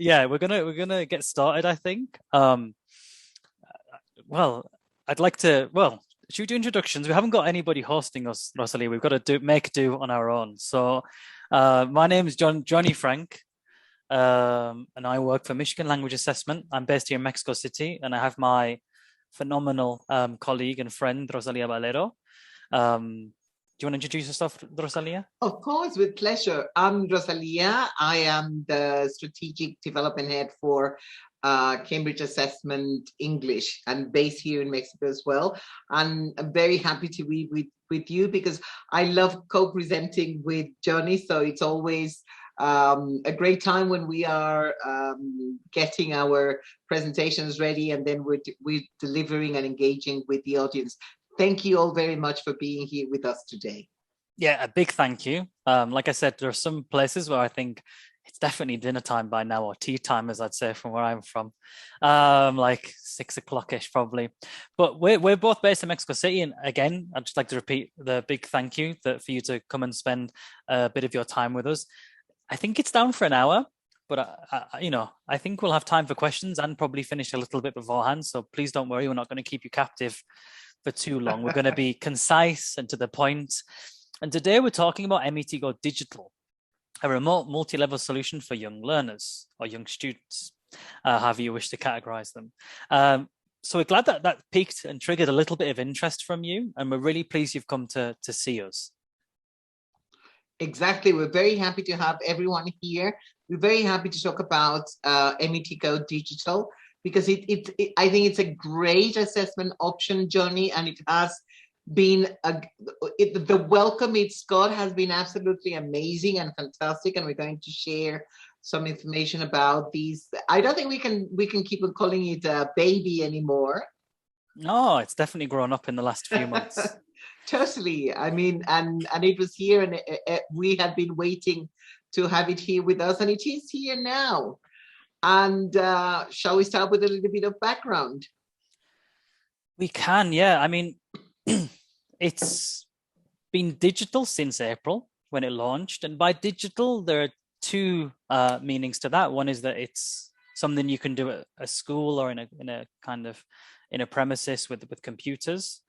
Yeah, we're gonna get started, I think. Well, I'd like to. Well, should we do introductions? We haven't got anybody hosting us, Rosalie. We've got to make do on our own. So, my name is Jonny Frank, and I work for Michigan Language Assessment. I'm based here in Mexico City, and I have my phenomenal colleague and friend Rosalia Valero. Do you want to introduce yourself, Rosalia? Of course, with pleasure. I'm Rosalia. I am the strategic development head for Cambridge Assessment English and based here in Mexico as well. And I'm very happy to be with you because I love co-presenting with Jonny. So it's always a great time when we are getting our presentations ready and then we're delivering and engaging with the audience. Thank you all very much for being here with us today. Yeah, a big thank you. Like I said, there are some places where I think it's definitely dinner time by now, or tea time, as I'd say from where I'm from, like 6 o'clock-ish probably. But we're both based in Mexico City, and again, I'd just like to repeat the big thank you for you to come and spend a bit of your time with us. I think it's down for an hour, but I think we'll have time for questions and probably finish a little bit beforehand. So please don't worry, we're not going to keep you captive for too long. We're going to be concise and to the point. And today we're talking about MET Go Digital, a remote multi-level solution for young learners or young students, however you wish to categorize them. So we're glad that piqued and triggered a little bit of interest from you, and we're really pleased you've come to see us. Exactly. We're very happy to have everyone here. We're very happy to talk about MET Go Digital because I think it's a great assessment option, Jonny, and it has been the welcome it's got has been absolutely amazing and fantastic, and we're going to share some information about these. I don't think we can keep on calling it a baby anymore. No, it's definitely grown up in the last few months. Totally. I mean, and it was here, and we had been waiting to have it here with us, and it is here now. And shall we start with a little bit of background? We can, yeah. I mean, it's been digital since April when it launched. And by digital, there are two meanings to that. One is that it's something you can do at a school or in a premises with computers,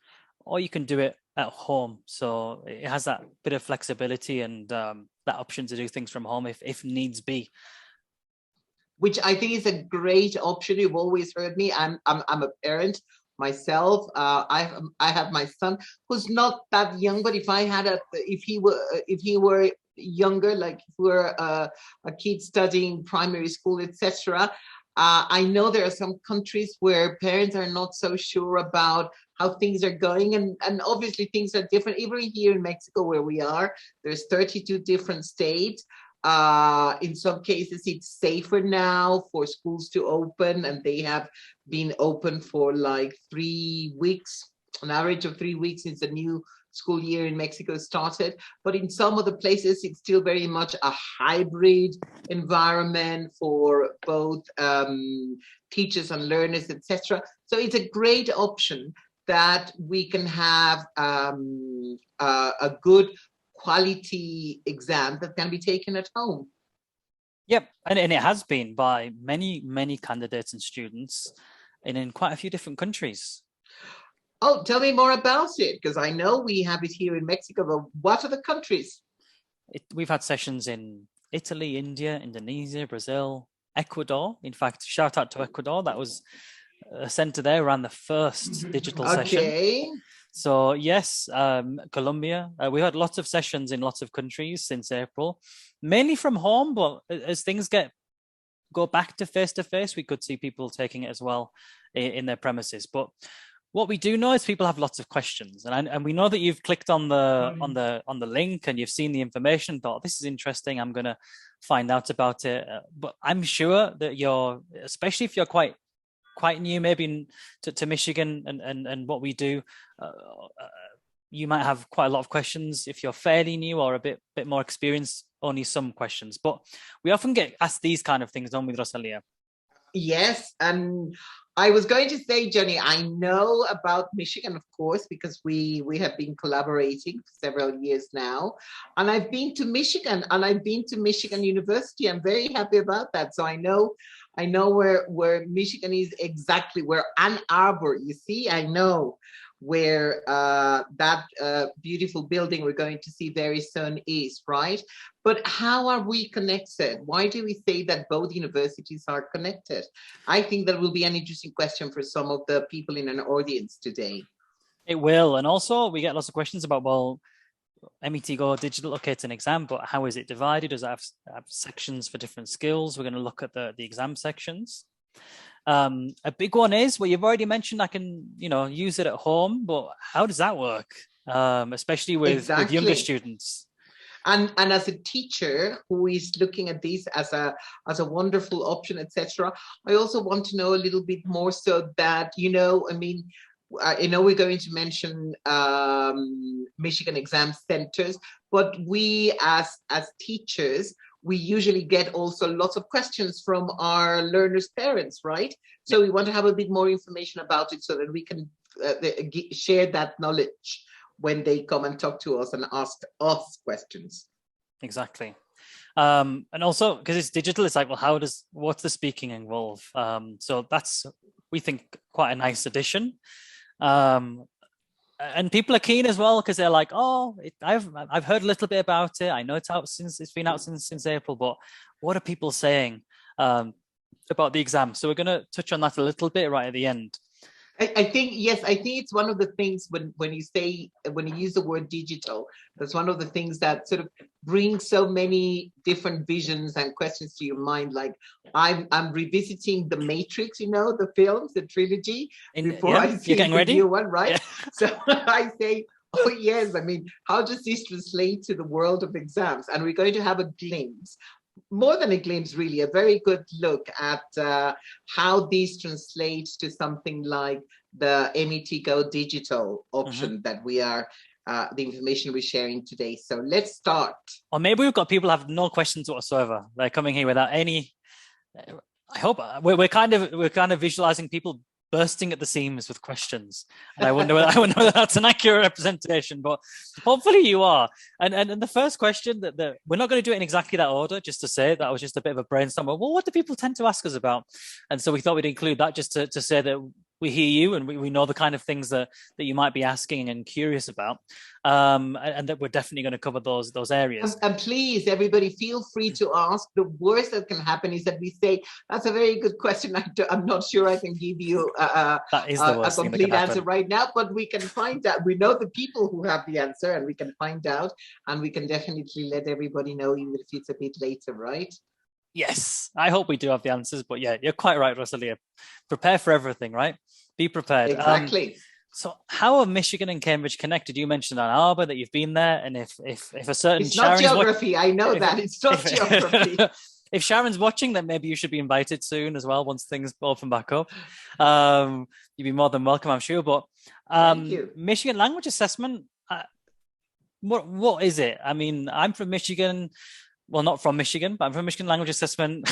or you can do it at home. So it has that bit of flexibility and that option to do things from home if needs be. Which I think is a great option. You've always heard me. I'm a parent myself. I have my son who's not that young, but if he were younger, like if we were a kid studying primary school, etc. I know there are some countries where parents are not so sure about how things are going, and obviously things are different. Even here in Mexico, where we are, there's 32 different states. In some cases, it's safer now for schools to open, and they have been open for like 3 weeks, an average of 3 weeks since the new school year in Mexico started. But in some of the places, it's still very much a hybrid environment for both teachers and learners, etc. So it's a great option that we can have a good quality exam that can be taken at home. Yep, and it has been by many candidates and students in quite a few different countries. Oh, tell me more about it, because I know we have it here in Mexico, but what are the countries? We've had sessions in Italy, India, Indonesia, Brazil, Ecuador. In fact, shout out to Ecuador. That was a center there around the first digital session. So yes, Colombia. We had lots of sessions in lots of countries since April, mainly from home. But as things go back to face, we could see people taking it as well in their premises. But what we do know is people have lots of questions, and we know that you've clicked on the link and you've seen the information. Thought this is interesting. I'm going to find out about it. But I'm sure that especially if you're quite new maybe to Michigan and what we do, you might have quite a lot of questions. If you're fairly new or a bit more experienced, only some questions. But we often get asked these kind of things, don't we, Rosalia? Yes, and I was going to say, Jonny, I know about Michigan, of course, because we have been collaborating for several years now. And I've been to Michigan, and I've been to Michigan University. I'm very happy about that. So I know where Michigan is exactly, where Ann Arbor, you see, I know where that beautiful building we're going to see very soon is, right? But how are we connected? Why do we say that both universities are connected? I think that will be an interesting question for some of the people in an audience today. It will. And also we get lots of questions about, well, MET Go Digital, okay, it's an exam, but how is it divided? Does it have sections for different skills? We're going to look at the exam sections. A big one is, well, you've already mentioned I can, use it at home, but how does that work? Especially with younger students. And as a teacher who is looking at this as a wonderful option, etc., I also want to know a little bit more, so that, I know we're going to mention Michigan exam centers, but we as teachers, we usually get also lots of questions from our learners' parents, right? So we want to have a bit more information about it so that we can share that knowledge when they come and talk to us and ask us questions. Exactly. And also, because it's digital, it's like, well, what's the speaking involve? So that's, we think, quite a nice addition. And people are keen as well, because they're like, oh, I've heard a little bit about it. I know it's been out since April, but what are people saying about the exam? So we're going to touch on that a little bit right at the end. I think it's one of the things when you use the word digital, that's one of the things that sort of brings so many different visions and questions to your mind. Like I'm revisiting The Matrix, the films, the trilogy, before I see the new one, right? Yeah. So I say, oh yes, how does this translate to the world of exams? And we're going to have a glimpse. More than a glimpse, really, a very good look at how this translates to something like the MET Go Digital option that we are, the information we're sharing today. So let's start. Or maybe we've got people who have no questions whatsoever. They're coming here without any. I hope we're kind of visualizing people bursting at the seams with questions, and I wonder whether that's an accurate representation, but hopefully you are. And the first question that we're not going to do it in exactly that order, just to say that was just a bit of a brainstorm. Well, what do people tend to ask us about? And so we thought we'd include that just to say that we hear you and we know the kind of things that you might be asking and curious about, and that we're definitely going to cover those areas. And please, everybody, feel free to ask. The worst that can happen is that we say, that's a very good question. I'm not sure I can give you a complete answer right now, but we can find out. We know the people who have the answer, and we can find out, and we can definitely let everybody know, even if it's a bit later, right? Yes, I hope we do have the answers, but yeah, you're quite right, Rosalia. Prepare for everything, right? Be prepared. Exactly. So how are Michigan and Cambridge connected? You mentioned Ann Arbor, that you've been there, and if a certain it's not geography, I know that it's not geography. If Sharon's watching, then maybe you should be invited soon as well once things open back up. You'd be more than welcome, I'm sure. But Thank you. Michigan language assessment, what is it? I'm from Michigan. Well, not from Michigan, but I'm from Michigan language assessment.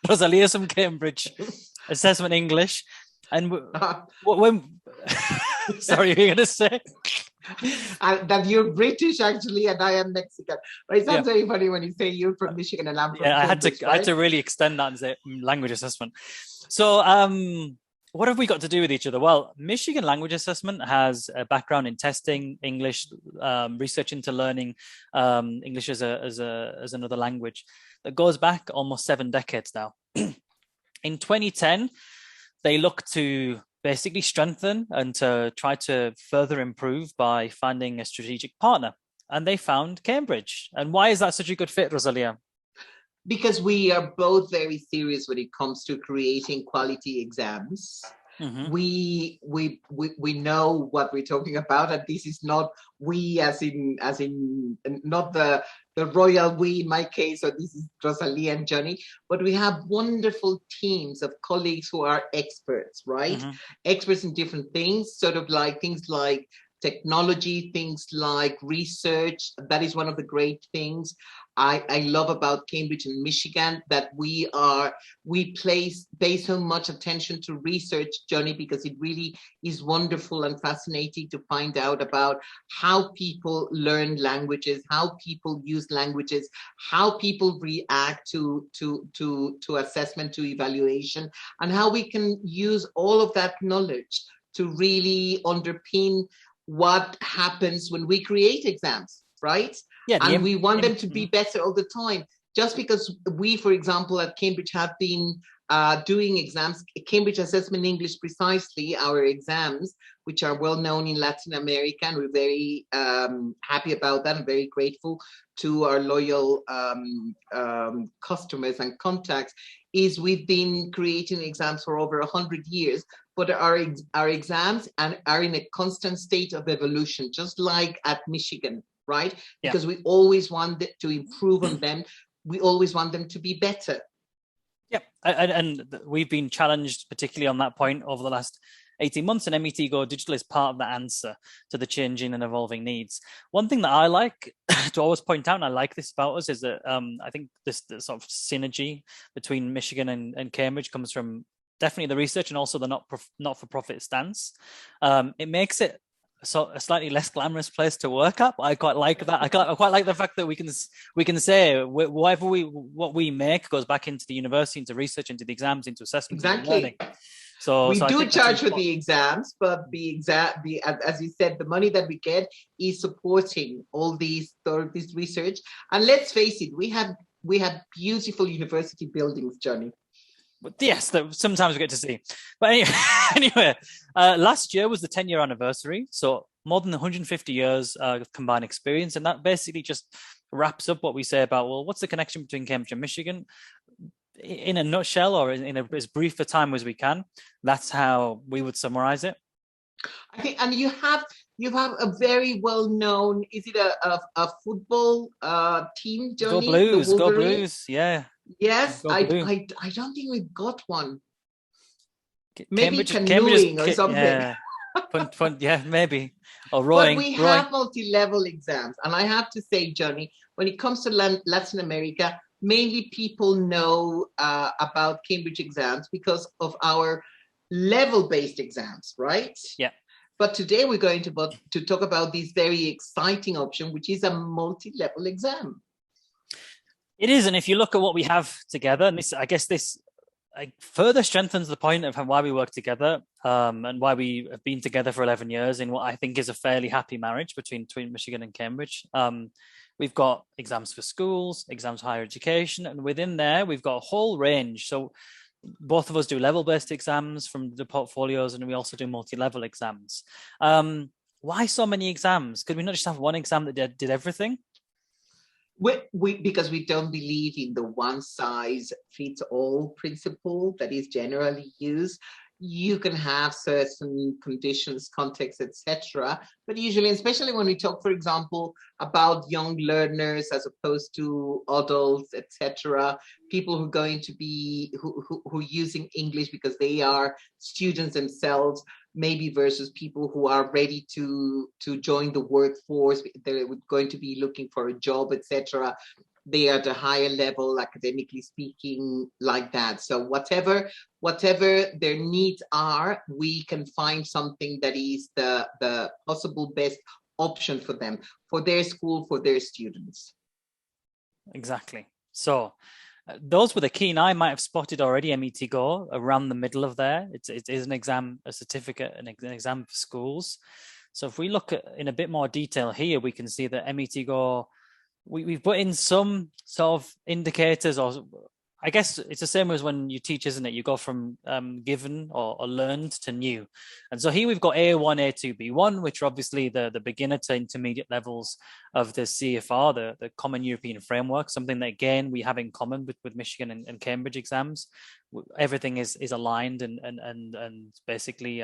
Rosalia's from Cambridge assessment English. And when sorry, you're going to say that you're British actually, and I am Mexican. But it sounds very funny when you say you're from Michigan and I'm from Cambridge, I had to really extend that and say language assessment. So, what have we got to do with each other? Well, Michigan language assessment has a background in testing English, research into learning English as another language that goes back almost 7 decades now. In 2010. They look to basically strengthen and to try to further improve by finding a strategic partner. And they found Cambridge. And why is that such a good fit, Rosalia? Because we are both very serious when it comes to creating quality exams. Mm-hmm. We know what we're talking about, and this is not we as in not the royal we in my case, or this is Rosalia and Jonny, but we have wonderful teams of colleagues who are experts, right? Mm-hmm. Experts in different things, sort of like things like technology, things like research. That is one of the great things I love about Cambridge and Michigan, that we pay so much attention to research, Jonny, because it really is wonderful and fascinating to find out about how people learn languages, how people use languages, how people react to assessment, to evaluation, and how we can use all of that knowledge to really underpin what happens when we create exams, right? Yeah, and we want them to be better all the time. Just because we, for example, at Cambridge have been doing exams, Cambridge Assessment English precisely, our exams, which are well known in Latin America, and we're very happy about that and very grateful to our loyal customers and contacts, is we've been creating exams for over 100 years, but our exams are in a constant state of evolution, just like at Michigan, right? Because we always want to improve on them. We always want them to be better. Yeah, and we've been challenged, particularly on that point, over the last 18 months, and MET Go Digital is part of the answer to the changing and evolving needs. One thing that I like to always point out, and I like this about us, is that I think this sort of synergy between Michigan and Cambridge comes from definitely the research and also the not-for-profit stance. It makes it a slightly less glamorous place to work at. I quite like that. I quite like the fact that we can say what we make goes back into the university, into research, into the exams, into assessment, into learning. So we do charge for the exams, but as you said, the money that we get is supporting all this research. And let's face it, we have beautiful university buildings, Jonny. Yes, that sometimes we get to see. But anyway, last year was the 10-year anniversary. So more than 150 years of combined experience. And that basically just wraps up what we say about, well, what's the connection between Cambridge and Michigan? In a nutshell, or in as brief a time as we can, that's how we would summarize it. I think, and you have a very well-known, is it a football team, Jonny? Go Blues, yeah. Yes, I don't think we've got one. Maybe canoeing or something. Yeah, yeah, maybe. Or rowing. But we have multi-level exams. And I have to say, Jonny, when it comes to Latin America, mainly people know about Cambridge exams because of our level-based exams, right? Yeah. But today we're going to talk about this very exciting option, which is a multi-level exam. It is, and if you look at what we have together, and this further strengthens the point of why we work together, and why we have been together for 11 years in what I think is a fairly happy marriage between Michigan and Cambridge. We've got exams for schools, exams for higher education, and within there, we've got a whole range. So both of us do level-based exams from the portfolios, and we also do multi-level exams. Why so many exams? Could we not just have one exam that did everything? Because we don't believe in the one-size-fits-all principle that is generally used. You can have certain conditions, contexts, etc. But usually, especially when we talk, for example, about young learners as opposed to adults, etc., people who are going to be who are using English because they are students themselves, maybe versus people who are ready to join the workforce, they're going to be looking for a job, etc. They are at a higher level, academically speaking, like that. So whatever their needs are, we can find something that is the possible best option for them, for their school, for their students. Exactly. So those were the key. I might have spotted already MET Go around the middle of there. It is an exam, a certificate, an exam for schools. So if we look at in a bit more detail here, we can see that MET Go, we've put in some sort of indicators, or I guess it's the same as when you teach, isn't it? You go from given or learned to new. And so here we've got A1, A2, B1, which are obviously the beginner to intermediate levels of the CFR, the Common European Framework, something that, again, we have in common with Michigan and Cambridge exams. Everything is aligned and basically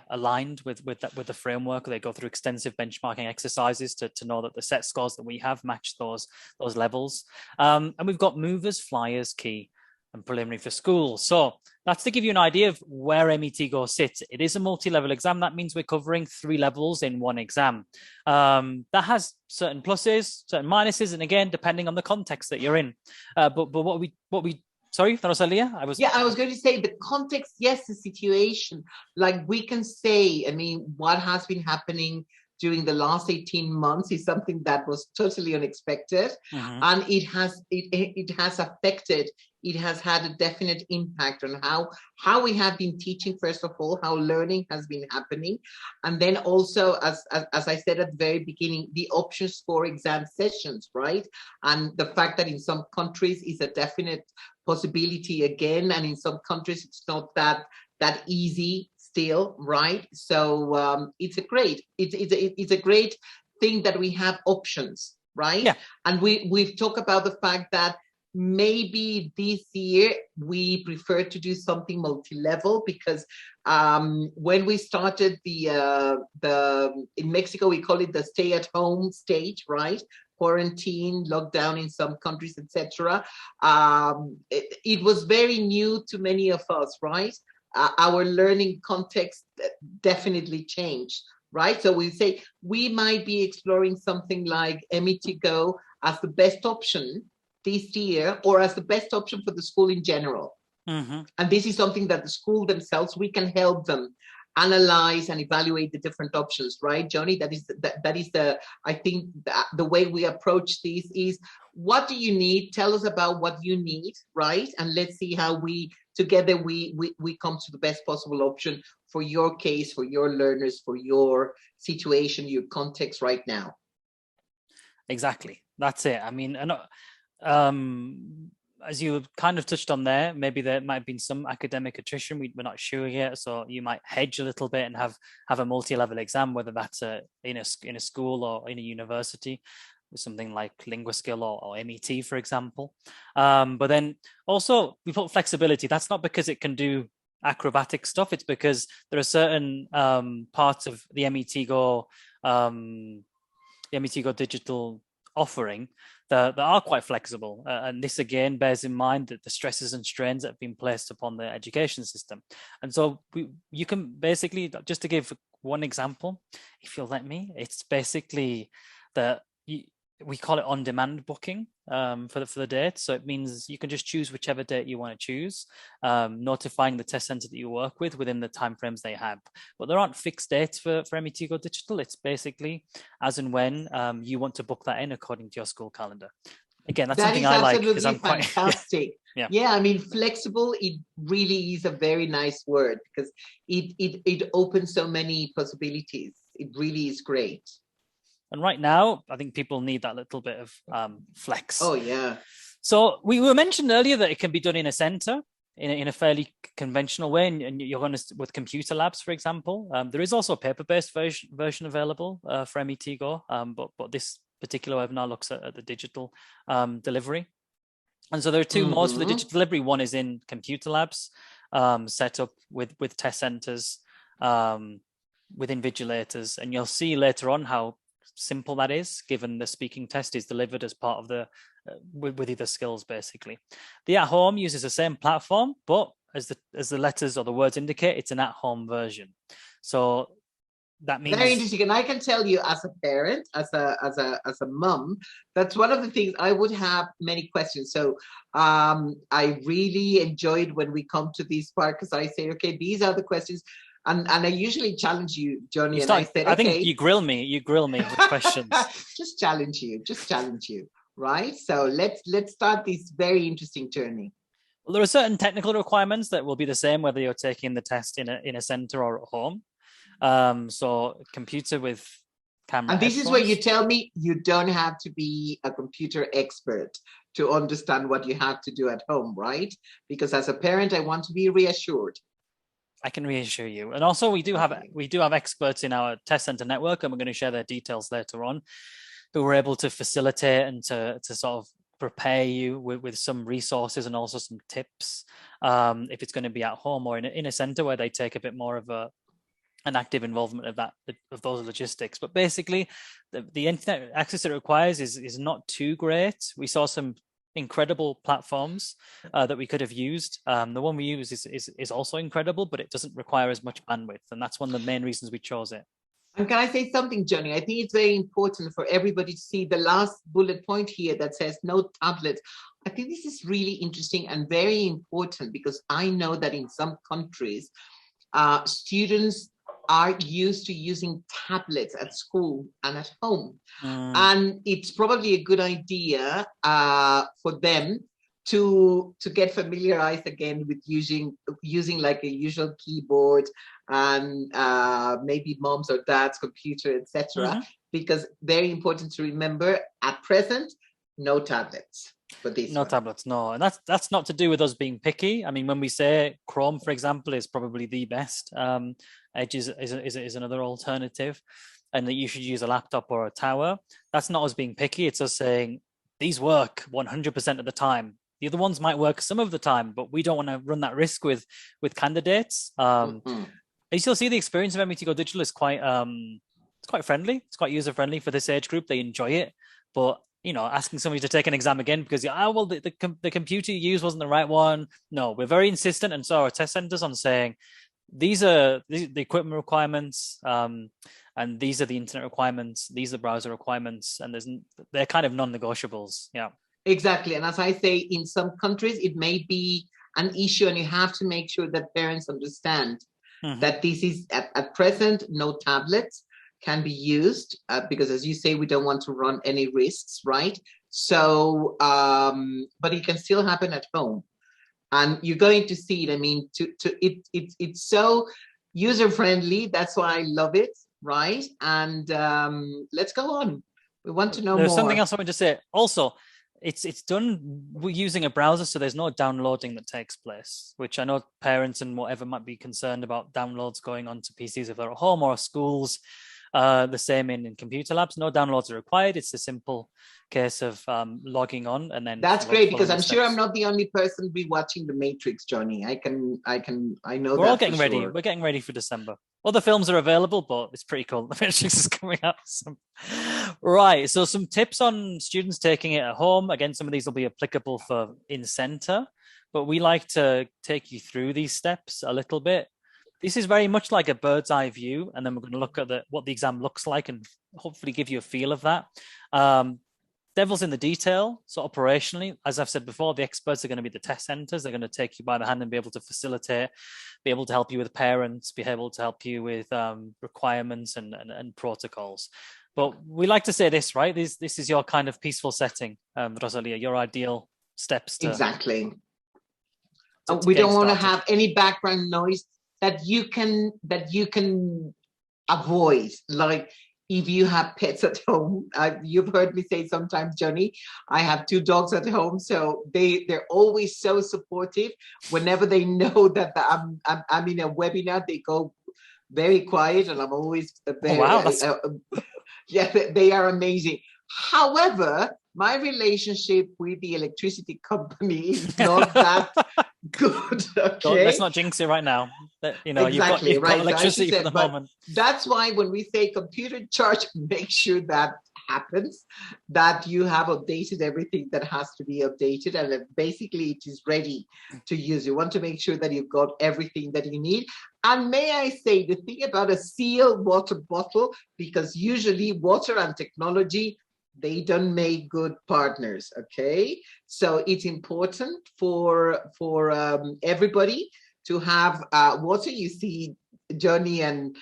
aligned with the framework. They go through extensive benchmarking exercises to know that the set scores that we have match those levels. And we've got movers, flyers, key. and preliminary for school. So that's to give you an idea of where MET Go sits. It is a multi-level exam. That means we're covering 3 levels in one exam. That has certain pluses, certain minuses, and again, depending on the context that you're in. But what we sorry, Rosalia, I was going to say the context, yes, the situation. Like we can say, I mean, what has been happening during the last 18 months is something that was totally unexpected, and it has affected. It has had a definite impact on how we have been teaching. First of all, how learning has been happening, and then also, as I said at the very beginning, the options for exam sessions, right? And the fact that in some countries is a definite possibility again, and in some countries it's not that easy still, right? So it's a great thing that we have options, right? Yeah. And we've talked about the fact that maybe this year we prefer to do something multi-level, because when we started the in Mexico we call it the stay-at-home stage, right? Quarantine, lockdown in some countries, etc. It was very new to many of us, right? Our learning context definitely changed, right? So we say we might be exploring something like MET Go as the best option this year, or as the best option for the school in general. And this is something that the school themselves, we can help them analyze and evaluate the different options, right, Jonny? That is the I think the way we approach this is, what do you need? Tell us about what you need, right? And let's see how we together we come to the best possible option for your case, for your learners, for your situation, your context right now. Exactly, that's it. I mean, as you kind of touched on there, maybe there might have been some academic attrition. We're not sure yet, so you might hedge a little bit and have a multi-level exam, whether that's in a school or in a university, with something like LinguaSkill or MET, for example. But then also we put flexibility. That's not because it can do acrobatic stuff. It's because there are certain parts of the MET Go digital offering that are quite flexible. And this again bears in mind that the stresses and strains that have been placed upon the education system. And so you can basically, just to give one example, if you'll let me, it's basically that we call it on-demand booking for the date. So it means you can just choose whichever date you want to choose, notifying the test center that you work with within the timeframes they have. But there aren't fixed dates for MET Go Digital. It's basically as and when you want to book that in according to your school calendar. Again, that's something I like because I'm quite fantastic. Yeah, I mean, flexible, it really is a very nice word, because it opens so many possibilities. It really is great. And right now, I think people need that little bit of flex. Oh, yeah. So we were mentioned earlier that it can be done in a center in a fairly conventional way, and you're going to, with computer labs, for example. There is also a paper-based version available for MET Go, but this particular webinar looks at the digital delivery. And so there are two modes for the digital delivery. One is in computer labs, set up with test centers, with invigilators, and you'll see later on how simple that is, given the speaking test is delivered as part of the with either skills. Basically, the at home uses the same platform, but as the letters or the words indicate, it's an at home version. So that means very interesting. And I can tell you, as a parent, as a mum, that's one of the things I would have many questions. So I really enjoyed when we come to this part, because I say, okay, these are the questions. And I usually challenge you, Jonny. And I said, okay. I think you grill me with questions. just challenge you, right? So let's start this very interesting journey. Well, there are certain technical requirements that will be the same whether you're taking the test in a center or at home. So computer with camera. And this is where you tell me you don't have to be a computer expert to understand what you have to do at home, right? Because as a parent, I want to be reassured. I can reassure you. And also we do have experts in our test center network, and we're going to share their details later on, who were able to facilitate and to sort of prepare you with some resources and also some tips if it's going to be at home or in a center where they take a bit more of an active involvement of those logistics. But basically the internet access it requires is not too great. We saw some incredible platforms that we could have used. The one we use is also incredible, but it doesn't require as much bandwidth, and that's one of the main reasons we chose it. And can I say something, Jonny? I think it's very important for everybody to see the last bullet point here that says no tablets. I think this is really interesting and very important, because I know that in some countries, students are used to using tablets at school and at home. And it's probably a good idea for them to get familiarized again with using like a usual keyboard and maybe mom's or dad's computer, etc. Because very important to remember, at present, no tablets. No tablets, no. And that's not to do with us being picky. I mean, when we say Chrome, for example, is probably the best. Edge is another alternative, and that you should use a laptop or a tower. That's not us being picky. It's us saying these work 100% of the time. The other ones might work some of the time, but we don't want to run that risk with candidates. You still see the experience of MET Go Digital is quite it's quite friendly. It's quite user friendly for this age group. They enjoy it, but asking somebody to take an exam again because the computer you used wasn't the right one. No, we're very insistent, and so our test centers on saying these are the equipment requirements, and these are the internet requirements, these are the browser requirements, and they're kind of non-negotiables. Yeah, exactly. And as I say, in some countries it may be an issue, and you have to make sure that parents understand that this is at present no tablets can be used, because as you say, we don't want to run any risks, right? So, but it can still happen at home, and you're going to see it. I mean, it's so user friendly. That's why I love it, right? And let's go on. We want to know more. There's something else I want to say. Also, it's done using a browser, so there's no downloading that takes place, which I know parents and whatever might be concerned about downloads going onto PCs if they're at home or schools. The same in computer labs. No downloads are required. It's a simple case of logging on, and then that's great, because I'm sure I'm not the only person rewatching The Matrix, Jonny. I know we're all getting ready. We're getting ready for December. Other films are available, but it's pretty cool. The Matrix is coming out. Right. So some tips on students taking it at home. Again, some of these will be applicable for in center, but we like to take you through these steps a little bit. This is very much like a bird's eye view, and then we're going to look at what the exam looks like and hopefully give you a feel of that. Devil's in the detail. So operationally, as I've said before, the experts are going to be the test centers. They're going to take you by the hand and be able to facilitate, be able to help you with parents, be able to help you with requirements and protocols. But we like to say this, right? This is your kind of peaceful setting, Rosalia, your ideal steps to... Exactly. We don't want to have any background noise that you can avoid. Like if you have pets at home, you've heard me say sometimes, Jonny, I have 2 dogs at home, so they're always so supportive. Whenever they know that I'm in a webinar, they go very quiet, and I'm always very, yeah, they are amazing. However, my relationship with the electricity company is not that good. Okay, let's not jinx it right now. Exactly, you've got electricity for the moment. That's why when we say computer charge, make sure that happens, that you have updated everything that has to be updated, and that basically it is ready to use. You want to make sure that you've got everything that you need. And may I say the thing about a sealed water bottle, because usually water and technology, they don't make good partners. Okay, so it's important for everybody to have water. You see, Jonny and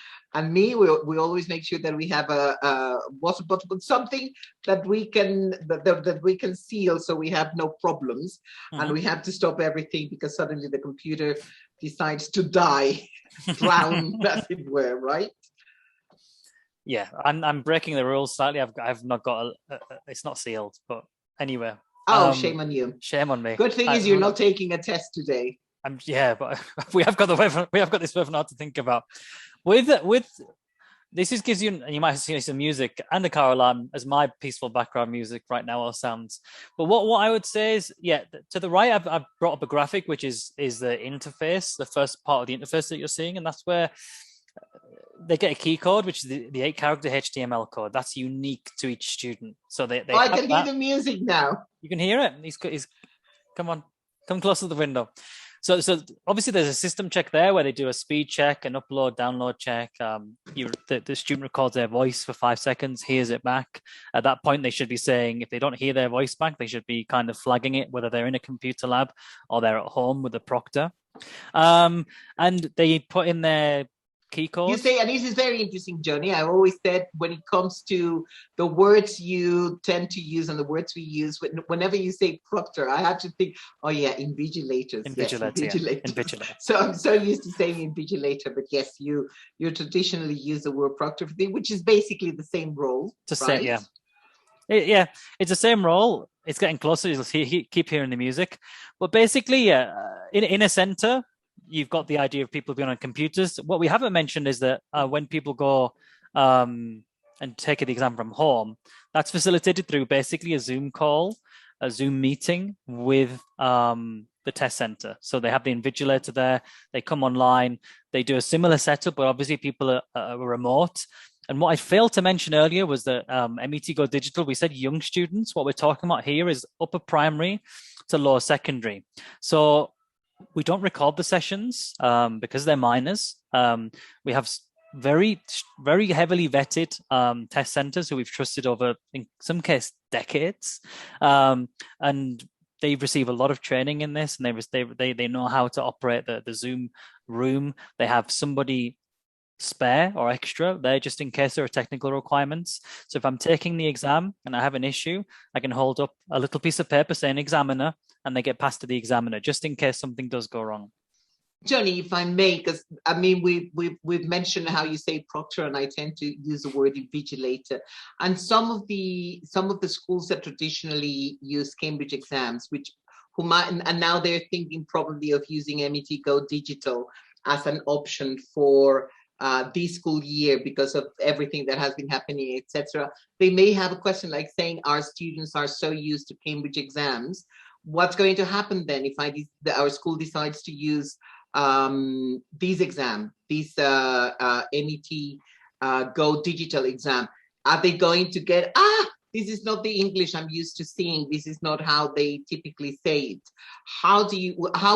me, we always make sure that we have a water bottle, but something that we can seal, so we have no problems. And we have to stop everything because suddenly the computer decides to die, drown, as it were, right? Yeah, I'm breaking the rules slightly. I've not got it's not sealed, but anyway. Oh, shame on you. Shame on me. Good thing is you're not taking a test today. But we have got this webinar to think about. With this gives you, and you might have seen some music and a car alarm as my peaceful background music right now, or sounds. But what I would say is, to the right, I've brought up a graphic which is the interface, the first part of the interface that you're seeing, and that's where they get a key code, which is the 8-character HTML code. That's unique to each student. So they I can hear the music now. You can hear it. He's come on, come close to the window. So obviously there's a system check there where they do a speed check, an upload, download check. The student records their voice for 5 seconds, hears it back. At that point, they should be saying, if they don't hear their voice back, they should be kind of flagging it, whether they're in a computer lab or they're at home with a proctor. And they put in their key code. You say, and this is very interesting, Jonny. I always said when it comes to the words you tend to use and the words we use, whenever you say proctor, I have to think, oh yeah, invigilators. Invigilator. So I'm so used to saying invigilator, but yes, you traditionally use the word proctor, which is basically the same role. Right? Yeah, it's the same role. It's getting closer. You'll keep hearing the music, but basically, in a center, you've got the idea of people being on computers. What we haven't mentioned is that when people go and take the exam from home, that's facilitated through basically a Zoom call, a Zoom meeting with the test center. So they have the invigilator there. They come online. They do a similar setup, but obviously people are remote. And what I failed to mention earlier was that MET Go Digital, we said young students. What we're talking about here is upper primary to lower secondary. So we don't record the sessions because they're minors. We have very, very heavily vetted test centers who we've trusted over, in some cases, decades. And they receive a lot of training in this, and they know how to operate the Zoom room. They have somebody spare or extra there just in case there are technical requirements. So if I'm taking the exam and I have an issue, I can hold up a little piece of paper saying examiner, and they get passed to the examiner just in case something does go wrong. Jonny, if I may, because I mean we've mentioned how you say proctor, and I tend to use the word invigilator. And some of the schools that traditionally use Cambridge exams, and now they're thinking probably of using MET Go Digital as an option for this school year because of everything that has been happening, etc. They may have a question like saying, our students are so used to Cambridge exams. What's going to happen then if our school decides to use these exam, this MET Go Digital exam? Are they going to get, this is not the English I'm used to seeing, this is not how they typically say it? How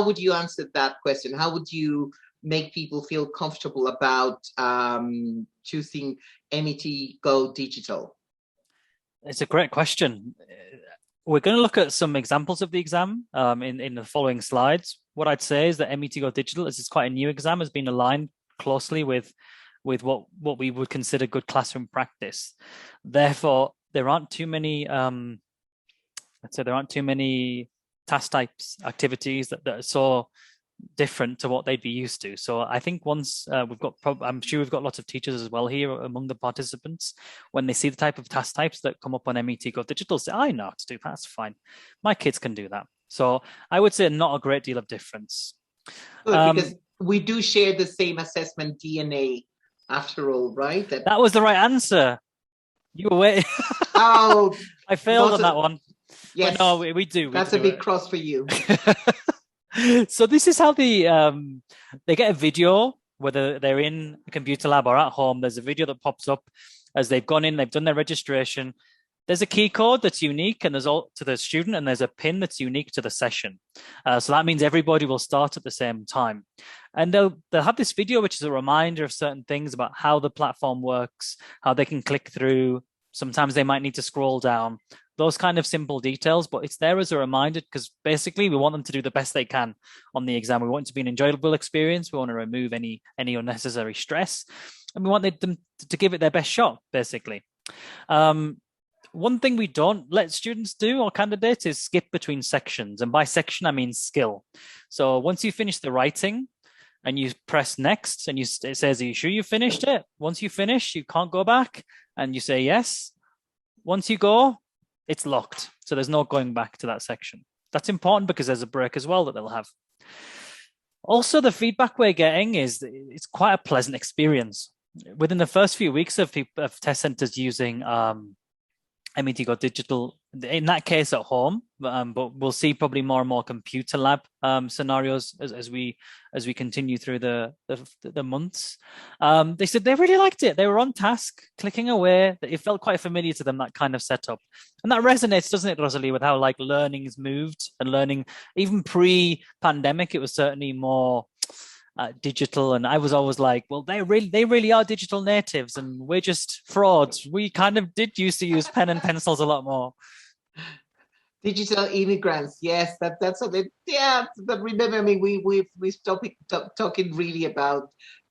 would you answer that question? How would you make people feel comfortable about choosing MET Go Digital? It's a great question. We're going to look at some examples of the exam in the following slides. What I'd say is that MET Go Digital, as it's quite a new exam, has been aligned closely with what we would consider good classroom practice. Therefore, there aren't too many task types, activities that are so different to what they'd be used to. So I think once I'm sure we've got lots of teachers as well here among the participants. When they see the type of task types that come up on MET Go Digital, say, I know how to do that, that's fine. My kids can do that. So I would say not a great deal of difference. Good, because we do share the same assessment DNA after all, right? That was the right answer. You were waiting. Oh, I failed on that one. Yes, but no, we do. That's a big cross for you. So this is how they get a video, whether they're in a computer lab or at home. There's a video that pops up as they've gone in, they've done their registration. There's a key code that's unique and there's all to the student, and there's a pin that's unique to the session. So that means everybody will start at the same time. And they'll have this video, which is a reminder of certain things about how the platform works, how they can click through. Sometimes they might need to scroll down, those kind of simple details, but it's there as a reminder because basically we want them to do the best they can on the exam. We want it to be an enjoyable experience. We want to remove any unnecessary stress, and we want them to give it their best shot, basically. One thing we don't let students do or candidates is skip between sections. And by section, I mean skill. So once you finish the writing and you press next and it says, are you sure you finished it? Once you finish, you can't go back and you say yes. Once you go, it's locked. So there's no going back to that section. That's important because there's a break as well that they'll have. Also, the feedback we're getting is it's quite a pleasant experience. Within the first few weeks of test centers using MET got digital in that case at home, but we'll see probably more and more computer lab scenarios as we continue through the months. They said they really liked it. They were on task, clicking away. It felt quite familiar to them, that kind of setup, and that resonates, doesn't it, Rosalie, with how like learning's moved and learning even pre-pandemic. It was certainly more digital, and I was always like, well, they really are digital natives and we're just frauds. We kind of did used to use pen and pencils a lot more. Digital immigrants, yes, that's what it, yeah. But remember, I mean, we stopped talking really about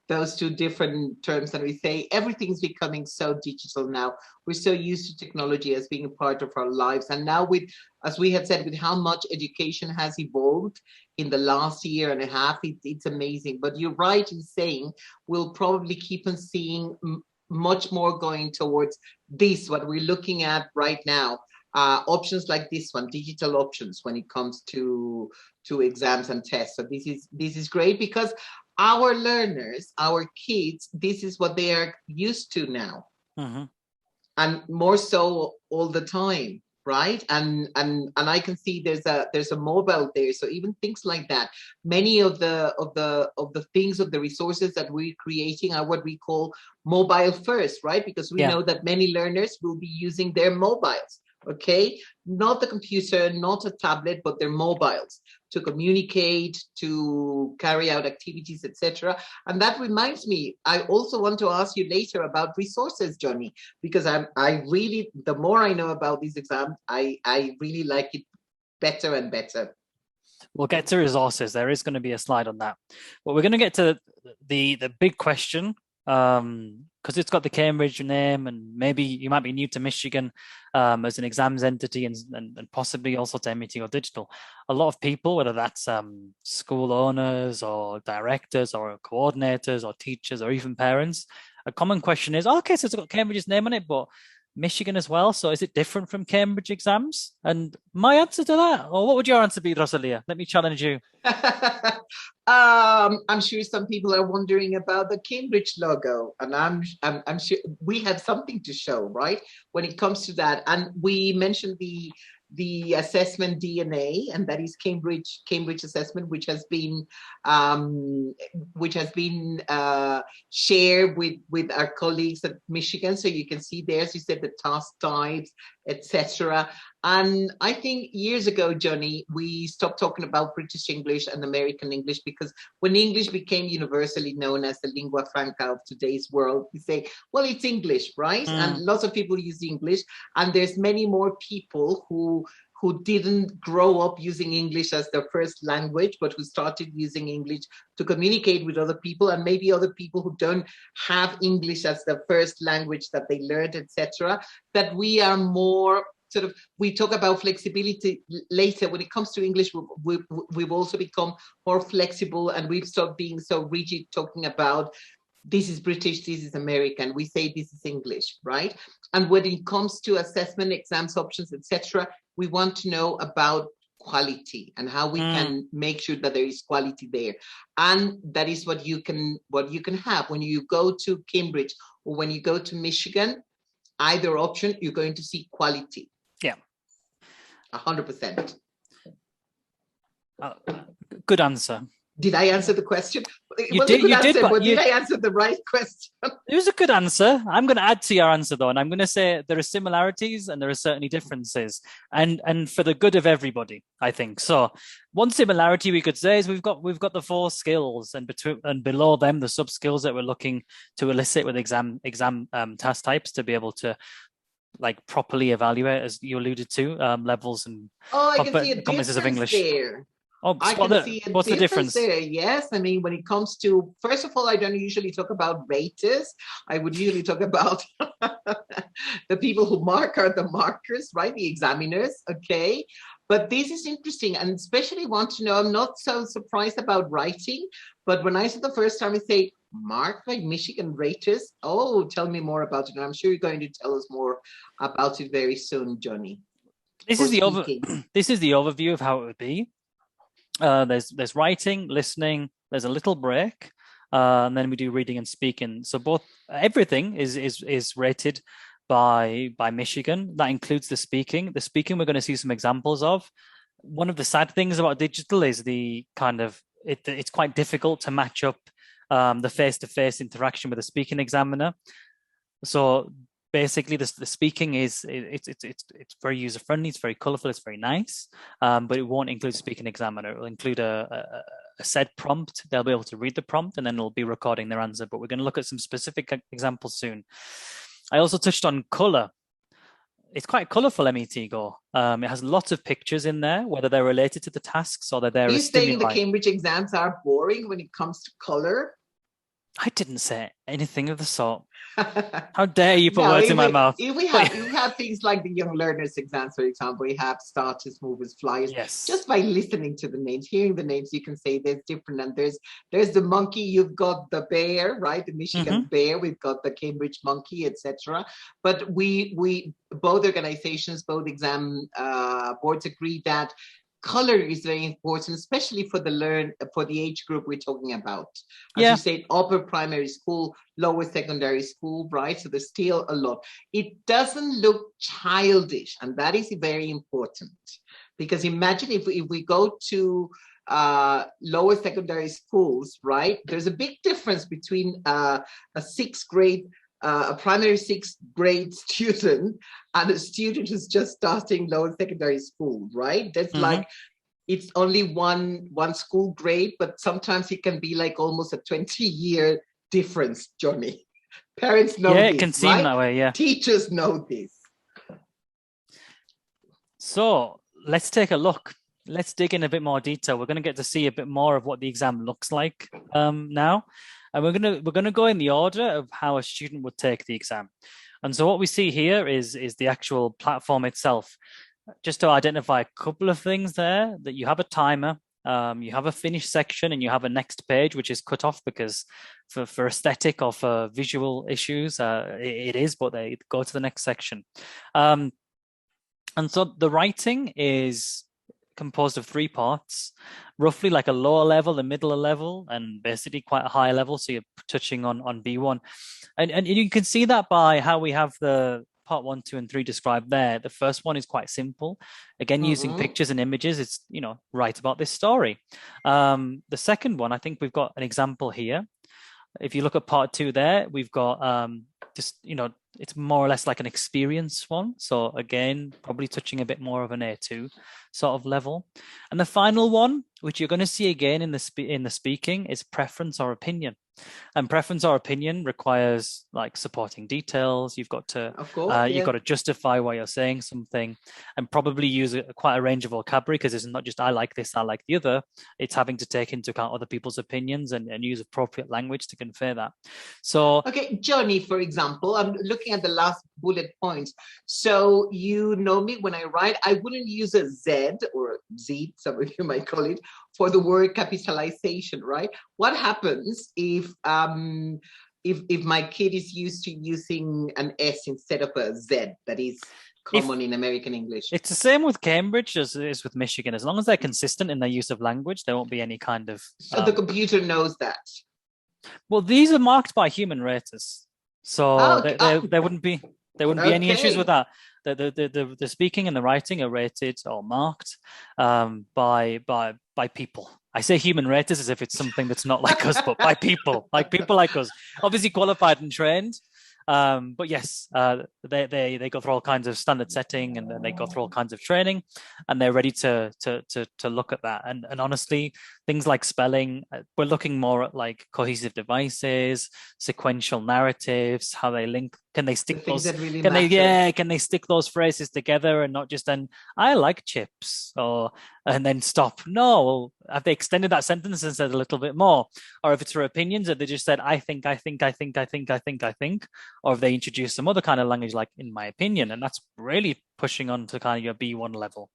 those two different terms, and we say everything's becoming so digital now. We're so used to technology as being a part of our lives, and now with, as we have said, with how much education has evolved in the last year and a half, it's amazing. But you're right in saying we'll probably keep on seeing much more going towards this, what we're looking at right now. Options like this one, digital options when it comes to exams and tests. So this is great because our learners, our kids, this is what they are used to now, and more so all the time, right? And I can see there's a mobile there, so even things like that. Many of the things, of the resources that we're creating are what we call mobile first, right? Because we know that many learners will be using their mobiles. Okay, not the computer, not a tablet, but their mobiles to communicate, to carry out activities, etc. And that reminds me, I also want to ask you later about resources, Jonny, because I really, the more I know about these exams, I really like it better and better. We'll get to resources. There is going to be a slide on that, but we're going to get to the big question, because it's got the Cambridge name, and maybe you might be new to Michigan as an exams entity, and possibly also to MET or digital. A lot of people, whether that's school owners or directors or coordinators or teachers or even parents, a common question is, okay, so it's got Cambridge's name on it, but Michigan as well. So is it different from Cambridge exams? And my answer to that, or what would your answer be, Rosalia? Let me challenge you. I'm sure some people are wondering about the Cambridge logo, and I'm sure we have something to show, right, when it comes to that. And we mentioned the assessment DNA, and that is Cambridge assessment, which has been shared with our colleagues at Michigan. So you can see there, as you said, the task types, etc. And I think years ago, Jonny, we stopped talking about British English and American English, because when English became universally known as the lingua franca of today's world, we say, well, it's English, right? And lots of people use English, and there's many more people who didn't grow up using English as their first language, but who started using English to communicate with other people, and maybe other people who don't have English as the first language that they learned, etc. That we are more sort of, we talk about flexibility later. When it comes to English, we've also become more flexible, and we've stopped being so rigid, talking about this is British, this is American. We say this is English, right? And when it comes to assessment, exams, options, etc., we want to know about quality and how we can make sure that there is quality there. And that is what you can have when you go to Cambridge or when you go to Michigan. Either option, you're going to see quality. Yeah, 100%. Good answer. Did I answer the question? You did, but did I answer the right question? It was a good answer. I'm going to add to your answer, though, and I'm going to say there are similarities and there are certainly differences, and for the good of everybody, I think. So, one similarity we could say is we've got the 4 skills, and below them the sub skills that we're looking to elicit with exam task types to be able to like properly evaluate, as you alluded to, levels and I can see a competences of English there. Oh, I can see what's the difference there? Yes, I mean, when it comes to, first of all, I don't usually talk about raters. I would usually talk about the people who mark are the markers, right? The examiners, okay? But this is interesting, and especially want to know, I'm not so surprised about writing, but when I said the first time, I say, marked by Michigan raters, oh, tell me more about it. And I'm sure you're going to tell us more about it very soon, Jonny. This is the overview of how it would be. There's writing, listening, there's a little break, and then we do reading and speaking. So everything is rated, by Michigan. That includes the speaking. The speaking we're going to see some examples of. One of the sad things about digital is the kind of it's quite difficult to match up the face-to-face interaction with a speaking examiner. So basically, the speaking is it's very user friendly. It's very colorful. It's very nice, but it won't include a speaking examiner. It will include a said prompt. They'll be able to read the prompt, and then it'll be recording their answer. But we're going to look at some specific examples soon. I also touched on color. It's quite colorful, MET Go. It has lots of pictures in there, whether they're related to the tasks or that they're Are you saying the Cambridge exams are boring when it comes to color? I didn't say anything of the sort. How dare you put words in my mouth? If we have things like the young learners exams, for example, we have starters, movers, flyers. Yes. Just by listening to the names, hearing the names, you can say there's different. And there's the monkey, you've got the bear, right? The Michigan bear, we've got the Cambridge monkey, etc. But we both organizations, both exam boards agree that color is very important, especially for the age group we're talking about. As you said, upper primary school, lower secondary school, right? So there's still a lot. It doesn't look childish, and that is very important. Because imagine if we go to lower secondary schools, right? There's a big difference between a primary sixth grade student and a student who's just starting lower secondary school, right? That's like, it's only one school grade, but sometimes it can be like almost a 20-year difference, Jonny. Parents know this, it can seem right? that way, yeah. Teachers know this. So let's take a look. Let's dig in a bit more detail. We're going to get to see a bit more of what the exam looks like now. And we're gonna go in the order of how a student would take the exam. And so what we see here is the actual platform itself. Just to identify a couple of things there, that you have a timer, you have a finish section, and you have a next page, which is cut off because for aesthetic or for visual issues, it is, but they go to the next section. And so the writing is composed of 3 parts, roughly like a lower level, a middle level, and basically quite a high level. So you're touching on B1. And you can see that by how we have the part 1, 2, and 3 described there. The first one is quite simple. Again, using pictures and images, it's, write about this story. The second one, I think we've got an example here. If you look at part 2 there, we've got just, it's more or less like an experience one. So again, probably touching a bit more of an A2 sort of level. And the final one, which you're going to see again in the speaking, is preference or opinion. And preference or opinion requires like supporting details. You've got to, you've got to justify why you're saying something, and probably use quite a range of vocabulary, because it's not just I like this, I like the other. It's having to take into account other people's opinions and use appropriate language to convey that. So, okay, Jonny, for example, I'm looking at the last bullet points. So you know me, when I write, I wouldn't use a Z or Z, some of you might call it, for the word capitalization, right? What happens if my kid is used to using an S instead of a Z that is common in American English? It's the same with Cambridge as it is with Michigan. As long as they're consistent in their use of language, there won't be any kind of... So the computer knows that? Well, these are marked by human raters. So there wouldn't be any issues with that. The speaking and the writing are rated or marked by people. I say human raters as if it's something that's not like us, but by people like us, obviously qualified and trained. But yes, they go through all kinds of standard setting, and then they go through all kinds of training, and they're ready to look at that. And honestly, things like spelling, we're looking more at like cohesive devices, sequential narratives, how they link. Can they stick those? Really can they stick those phrases together and not just an "I like chips" and then stop? No, have they extended that sentence and said a little bit more? Or if it's for opinions, have they just said I think, or have they introduced some other kind of language like "in my opinion"? And that's really pushing on to kind of your B1 level.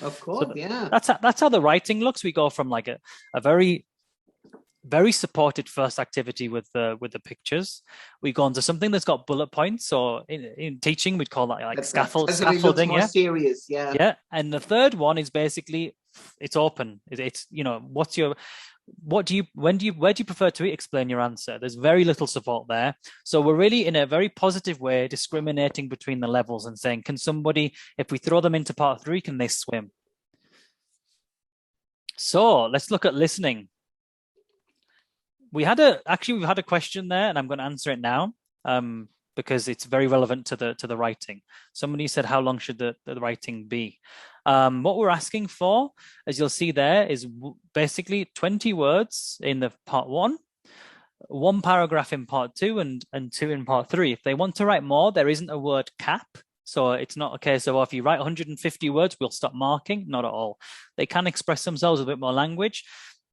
Of course, so that's how the writing looks. We go from like a very very supported first activity with the pictures. We go on to something that's got bullet points. So in teaching, we'd call that like scaffolding. More serious, yeah. And the third one is basically it's open. It's where do you prefer to eat? Explain your answer. There's very little support there. So we're really in a very positive way discriminating between the levels and saying, can somebody, if we throw them into part 3, can they swim? So let's look at listening. We've had a question there, and I'm going to answer it now. Because it's very relevant to the writing. Somebody said, how long should the writing be? What we're asking for, as you'll see there, is basically 20 words in the part 1, 1 paragraph in part 2, and 2 in part 3. If they want to write more, there isn't a word cap. So it's not a case of, if you write 150 words, we'll stop marking. Not at all. They can express themselves with a bit more language.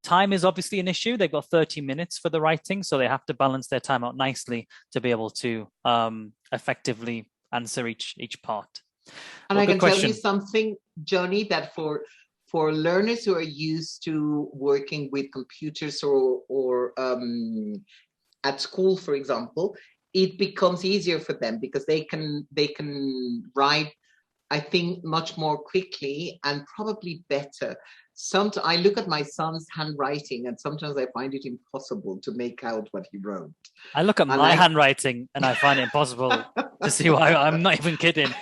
Time is obviously an issue. They've got 30 minutes for the writing, so they have to balance their time out nicely to be able to effectively answer each part. And I can tell you something, Jonny, that for learners who are used to working with computers or at school, for example, it becomes easier for them because they can write, I think, much more quickly and probably better. Sometimes I look at my son's handwriting and sometimes I find it impossible to make out what he wrote. I look at my handwriting and I find it impossible to see why. I'm not even kidding.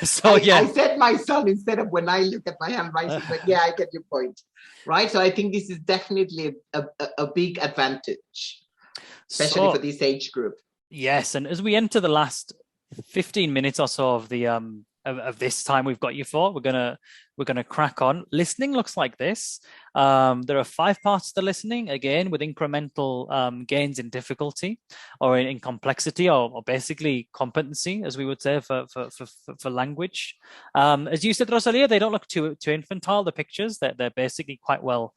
So I said my son instead of when I look at my handwriting, but yeah, I get your point. Right. So I think this is definitely a big advantage, especially for this age group. Yes. And as we enter the last 15 minutes or so of the of this time we've got you for, we're gonna crack on. Listening looks like this. There are 5 parts to listening, again with incremental gains in difficulty or in complexity, or basically competency, as we would say for language. As you said, Rosalia, they don't look too infantile, the pictures. They're basically quite well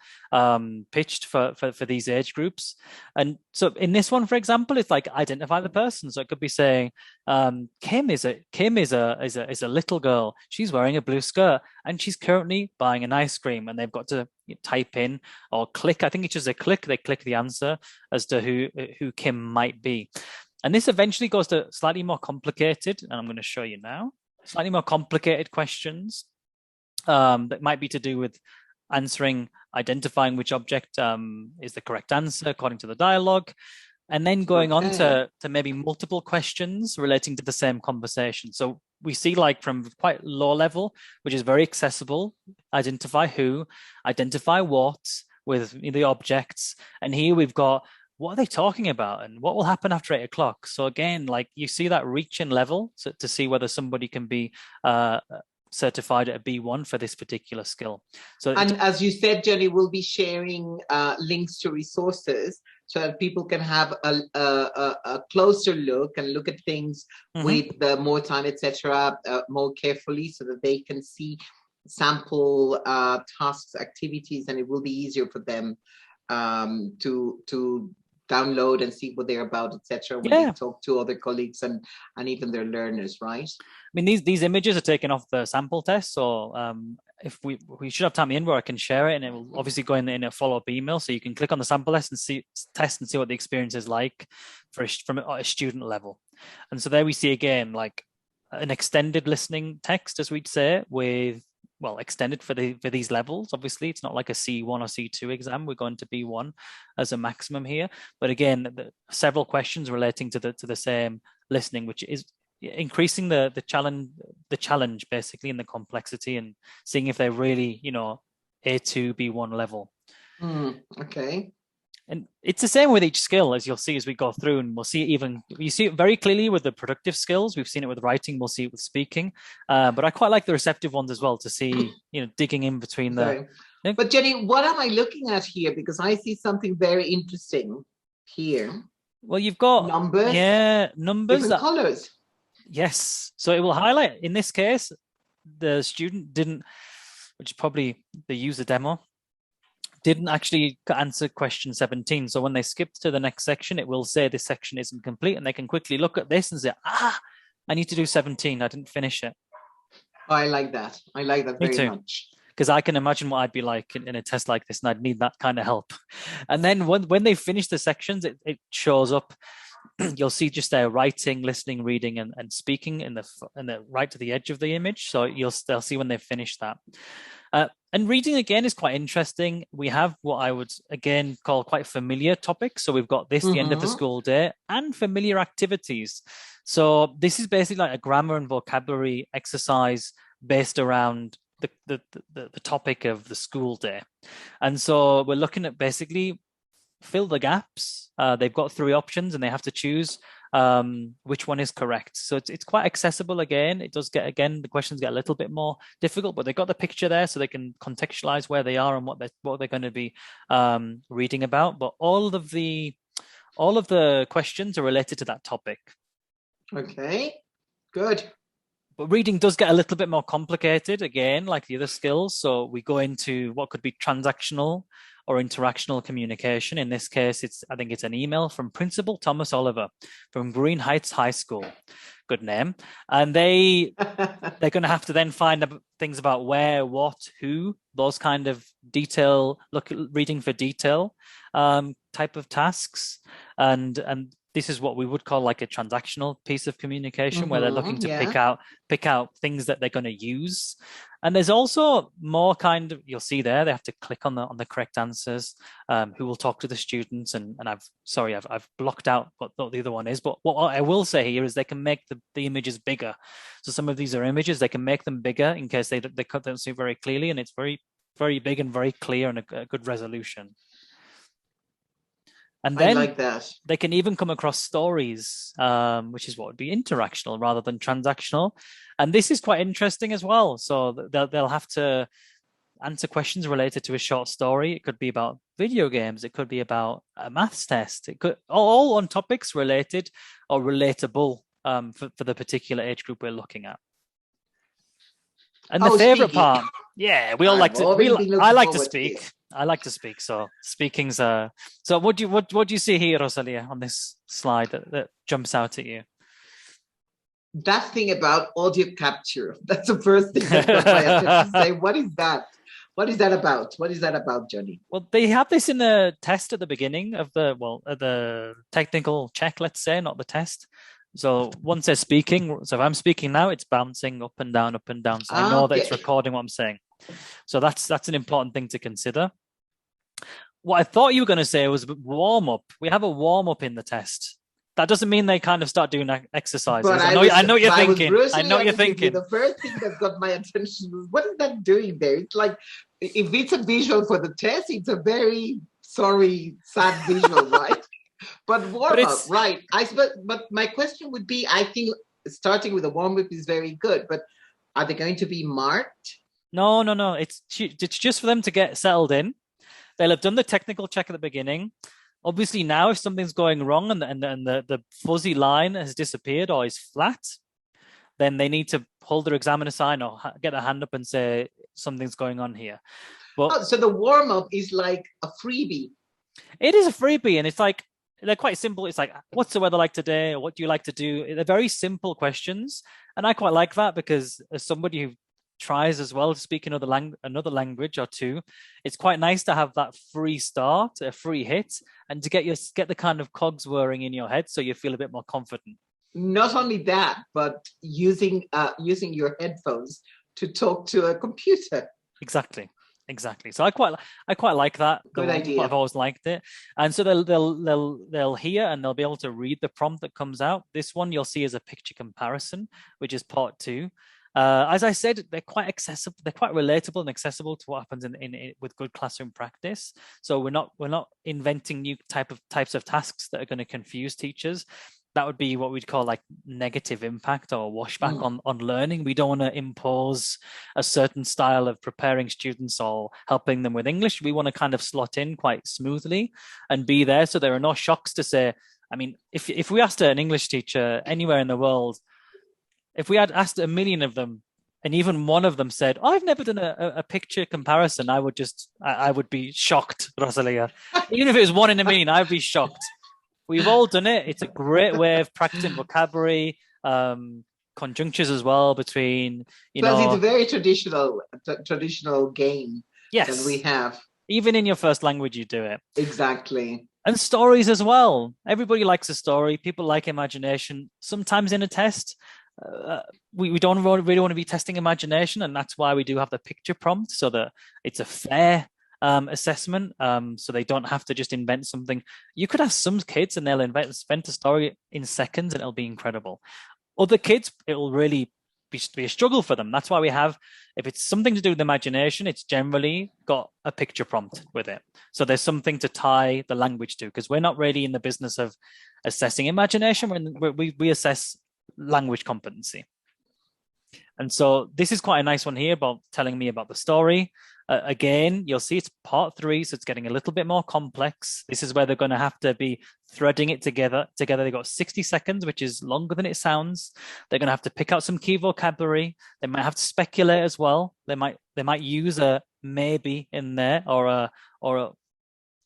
pitched for these age groups. And so in this one, for example, it's like identify the person. So it could be saying, Kim is a little girl. She's wearing a blue skirt and she's currently buying an ice cream, and they've got to type in or click. I think it's just a click. They click the answer as to who Kim might be. And this eventually goes to slightly more complicated, and I'm going to show you now, slightly more complicated questions that might be to do with identifying which object is the correct answer according to the dialogue. And then going on to maybe multiple questions relating to the same conversation. So we see, like, from quite low level, which is very accessible, identify who, identify what with the objects. And here we've got, what are they talking about and what will happen after 8 o'clock? So again, like, you see that reach in level to see whether somebody can be certified at a B1 for this particular skill. So, and as you said, Jonny, we'll be sharing links to resources so that people can have a closer look and look at things with more time, etc., more carefully, so that they can see sample tasks, activities, and it will be easier for them to download and see what they're about, etc., when they talk to other colleagues and even their learners, right? I mean, these images are taken off the sample test, so if we should have time in where I can share it, and it will obviously go in a follow-up email, so you can click on the sample test and see what the experience is like from a student level. And so there we see again, like, an extended listening text, as we'd say, with, well, extended for these levels. Obviously, it's not like a C1 or C2 exam. We're going to B1 as a maximum here. But again, several questions relating to the same listening, which is increasing the challenge basically, in the complexity, and seeing if they're really, A2, B1 level. Okay. And it's the same with each skill, as you'll see as we go through, and we'll see you see it very clearly with the productive skills. We've seen it with writing, we'll see it with speaking. But I quite like the receptive ones as well, to see, digging in between the. But Jonny, what am I looking at here? Because I see something very interesting here. Well, you've got numbers. Yeah, numbers. Different colors. Yes. So it will highlight, in this case, the student didn't, which is probably the user demo, didn't actually answer question 17. So when they skip to the next section, it will say this section isn't complete, and they can quickly look at this and say, I need to do 17. I didn't finish it. I like that. I like that very much. Because I can imagine what I'd be like in a test like this, and I'd need that kind of help. And then when they finish the sections, it shows up. You'll see just their writing, listening, reading, and speaking in the right to the edge of the image. So they'll see when they've finished that. And reading again is quite interesting. We have what I would again call quite familiar topics. So we've got this, the end of the school day, and familiar activities. So this is basically like a grammar and vocabulary exercise based around the topic of the school day. And so we're looking at basically fill the gaps. They've got 3 options and they have to choose which one is correct. So it's quite accessible again. It does get, again, the questions get a little bit more difficult, but they've got the picture there so they can contextualize where they are and what they're going to be reading about. But all of the questions are related to that topic. Okay, good. But reading does get a little bit more complicated, again, like the other skills. So we go into what could be transactional or interactional communication. In this case, I think it's an email from Principal Thomas Oliver from Green Heights High School. Good name. And they're going to have to then find things about where, what, who, those kind of reading for detail type of tasks. And this is what we would call like a transactional piece of communication, where they're looking to pick out things that they're going to use. And there's also more kind of, you'll see there, they have to click on the correct answers, who will talk to the students. And I've blocked out what the other one is. But what I will say here is they can make the images bigger. So some of these are images, they can make them bigger in case they don't see very clearly. And it's very, very big and very clear and a good resolution. And then I like that. They can even come across stories, which is what would be interactional rather than transactional. And this is quite interesting as well. So they'll have to answer questions related to a short story. It could be about video games. It could be about a maths test. It could all on topics related or relatable for the particular age group we're looking at. And the favorite part, we all like to. I like to speak. I like to speak. So speaking's. So what do you see here, Rosalia, on this slide that jumps out at you? That thing about audio capture. That's the first thing that got my attention. Say, what is that? What is that about? What is that about, Jonny? Well, they have this in a test at the beginning of the technical check, let's say, not the test. So once they're speaking, so if I'm speaking now, it's bouncing up and down. So I know that it's recording what I'm saying. So that's an important thing to consider. What I thought you were going to say was warm up. We have a warm up in the test. That doesn't mean they kind of start doing exercises. I know what you're thinking. The first thing that got my attention was, what is that doing there? It's like, if it's a visual for the test, it's a very sad visual, right? But warm up, right? But my question would be, I think starting with a warm up is very good. But are they going to be marked? No. It's just for them to get settled in. They'll have done the technical check at the beginning. Obviously, now if something's going wrong and the fuzzy line has disappeared or is flat, then they need to hold their examiner sign or get a hand up and say something's going on here. But so the warm up is like a freebie. It is a freebie, and it's like, they're quite simple. It's like, what's the weather like today? What do you like to do? They're very simple questions. And I quite like that, because as somebody who tries as well to speak another language or two, it's quite nice to have that free start, a free hit, and to get the kind of cogs whirring in your head so you feel a bit more confident. Not only that, but using your headphones to talk to a computer. Exactly. So I quite like that. Good idea. I've always liked it. And so they'll hear and they'll be able to read the prompt that comes out. This one you'll see is a picture comparison, which is part 2. As I said, they're quite accessible. They're quite relatable and accessible to what happens in with good classroom practice. So we're not inventing new types of tasks that are going to confuse teachers. That would be what we'd call like negative impact or washback on learning. We don't want to impose a certain style of preparing students or helping them with English. We want to kind of slot in quite smoothly and be there, so there are no shocks to say. I mean, if we asked an English teacher anywhere in the world, if we had asked 1 million of them, and even one of them said, I've never done a picture comparison, I would be shocked, Rosalia. Even if it was 1 in 1 million, I'd be shocked. We've all done it. It's a great way of practicing vocabulary, conjunctures as well between, Plus, it's a very traditional game that we have. Even in your first language, you do it. Exactly. And stories as well. Everybody likes a story. People like imagination. Sometimes in a test, we don't really want to be testing imagination, and that's why we do have the picture prompt so that it's a fair assessment, so they don't have to just invent something. You could ask some kids and they'll invent a story in seconds and it'll be incredible. Other kids, it will really be a struggle for them. That's why we have, if it's something to do with imagination, it's generally got a picture prompt with it. So there's something to tie the language to, because we're not really in the business of assessing imagination. We assess language competency. And so this is quite a nice one here about telling me about the story. Again, you'll see it's part 3, so it's getting a little bit more complex. This is where they're going to have to be threading it together. They've got 60 seconds, which is longer than it sounds. They're going to have to pick out some key vocabulary. They might have to speculate as well. They might use a maybe in there, or a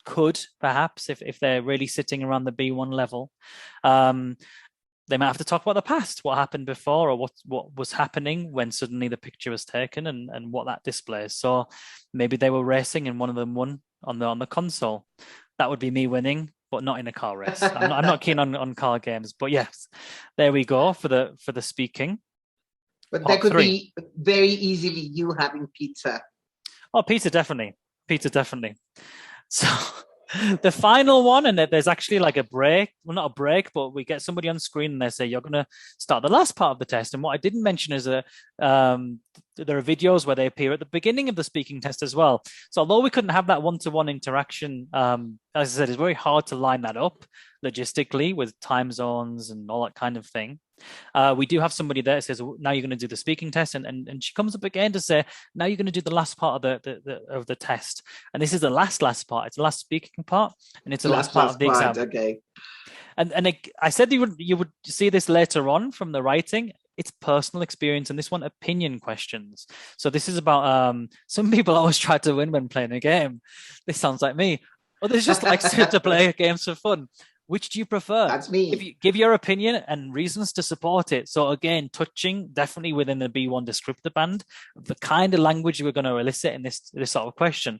could, perhaps, if they're really sitting around the B1 level. They might have to talk about the past, what happened before, or what was happening when suddenly the picture was taken, and what that displays. So maybe they were racing and one of them won on the console. That would be me winning, but not in a car race. I'm not keen on car games. But yes, there we go for the speaking. But that could be very easily you having pizza. Oh, pizza definitely. So the final one, and there's actually like a break. Well, not a break, but we get somebody on screen and they say, you're going to start the last part of the test. And what I didn't mention is there are videos where they appear at the beginning of the speaking test as well. So although we couldn't have that one-to-one interaction, as I said, it's very hard to line that up logistically with time zones and all that kind of thing. We do have somebody there that says, now you're going to do the speaking test, and she comes up again to say, now you're going to do the last part of the test, and this is the last part. It's the last speaking part, and it's the last part of the exam. Okay. And I said you would see this later on from the writing. It's personal experience, and this one opinion questions. So this is about some people always try to win when playing a game. This sounds like me. Others just like to play games for fun. Which do you prefer? That's me. Give your opinion and reasons to support it. So again, touching definitely within the B1 descriptor band, the kind of language we're going to elicit in this sort of question.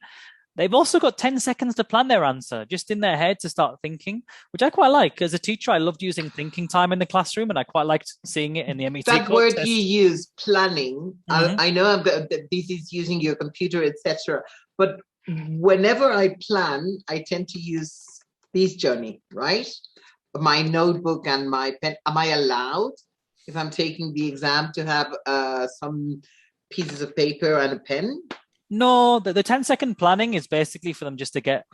They've also got 10 seconds to plan their answer, just in their head to start thinking, which I quite like. As a teacher, I loved using thinking time in the classroom, and I quite liked seeing it in the MET That word test. you use, planning, I know this is using your computer, etc. But whenever I plan, I tend to use these, Jonny, right? My notebook and my pen. Am I allowed, if I'm taking the exam, to have some pieces of paper and a pen? No, the 10-second planning is basically for them just to get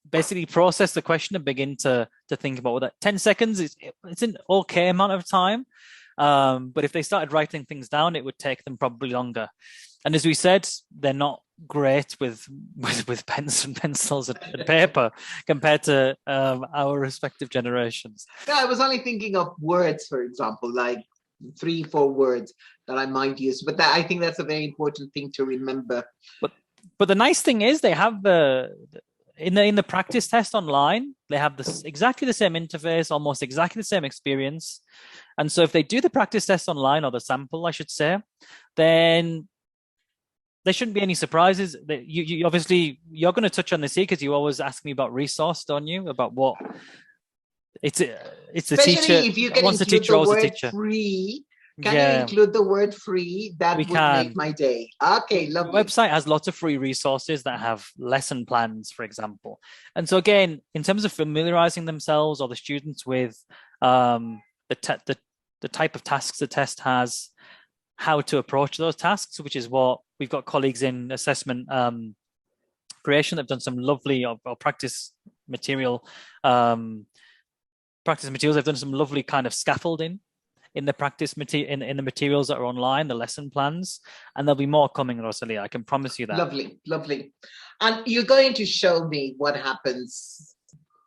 basically process the question and begin to think about that. 10 seconds it's an okay amount of time, but if they started writing things down, it would take them probably longer. And as we said, they're not great with pens and pencils and paper compared to our respective generations. Yeah, I was only thinking of words, for example, like 3-4 words that I might use, but I think that's a very important thing to remember. But the nice thing is they have in the practice test online, they have exactly the same interface, almost exactly the same experience. And so if they do the practice test online, or the sample, I should say, then there shouldn't be any surprises. You obviously, you're going to touch on this here because you always ask me about resource, don't you? About what it's the Especially teacher. If you can once include the teacher, the word teacher. free, you include the word free? That would make my day. Okay, lovely. The website has lots of free resources that have lesson plans, for example. And so again, in terms of familiarizing themselves or the students with the type of tasks the test has, how to approach those tasks, which is what we've got colleagues in assessment creation that have done some lovely or practice materials. They've done some lovely kind of scaffolding in the in the materials that are online, the lesson plans, and there'll be more coming, Rosalia. I can promise you that. Lovely. And you're going to show me what happens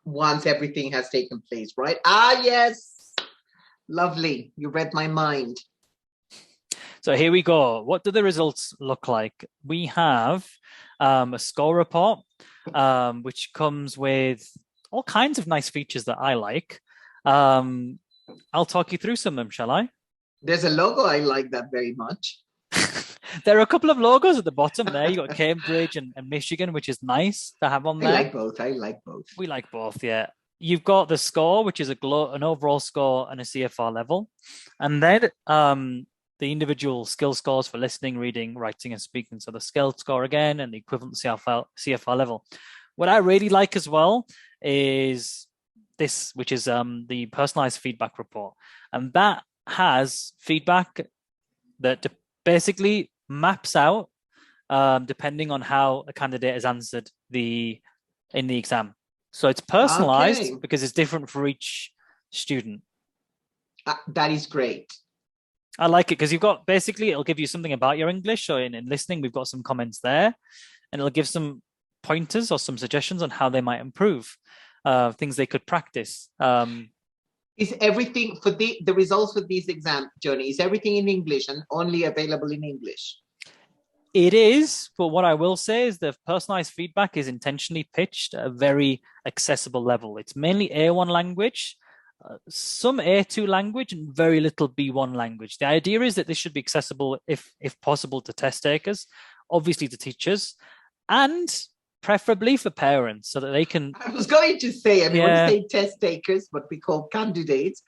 once everything has taken place, right? Yes. Lovely. You read my mind. So here we go. What do the results look like? We have a score report, which comes with all kinds of nice features that I like. I'll talk you through some of them, shall I? There's a logo. I like that very much. There are a couple of logos at the bottom there. You got Cambridge and Michigan, which is nice to have on there. I like both. We like both, yeah. you've got the score, which is an overall score and a CFR level, and then the individual skill scores for listening, reading, writing, and speaking. So the skill score again and the equivalent CFR level. What I really like as well is this, which is the personalized feedback report, and that has feedback that basically maps out depending on how a candidate has answered in the exam. So it's personalized because it's different for each student. That is great. I like it because you've got basically it'll give you something about your English. So in listening, we've got some comments there, and it'll give some pointers or some suggestions on how they might improve, things they could practice. Is everything for the results for these exams, Jonny? Is everything in English and only available in English? It is, but what I will say is the personalized feedback is intentionally pitched at a very accessible level. It's mainly A1 language, some A2 language, and very little B1 language. The idea is that this should be accessible, if possible, to test takers, obviously to teachers, and preferably for parents so that they can. I was going to say, when you say test takers, what we call candidates,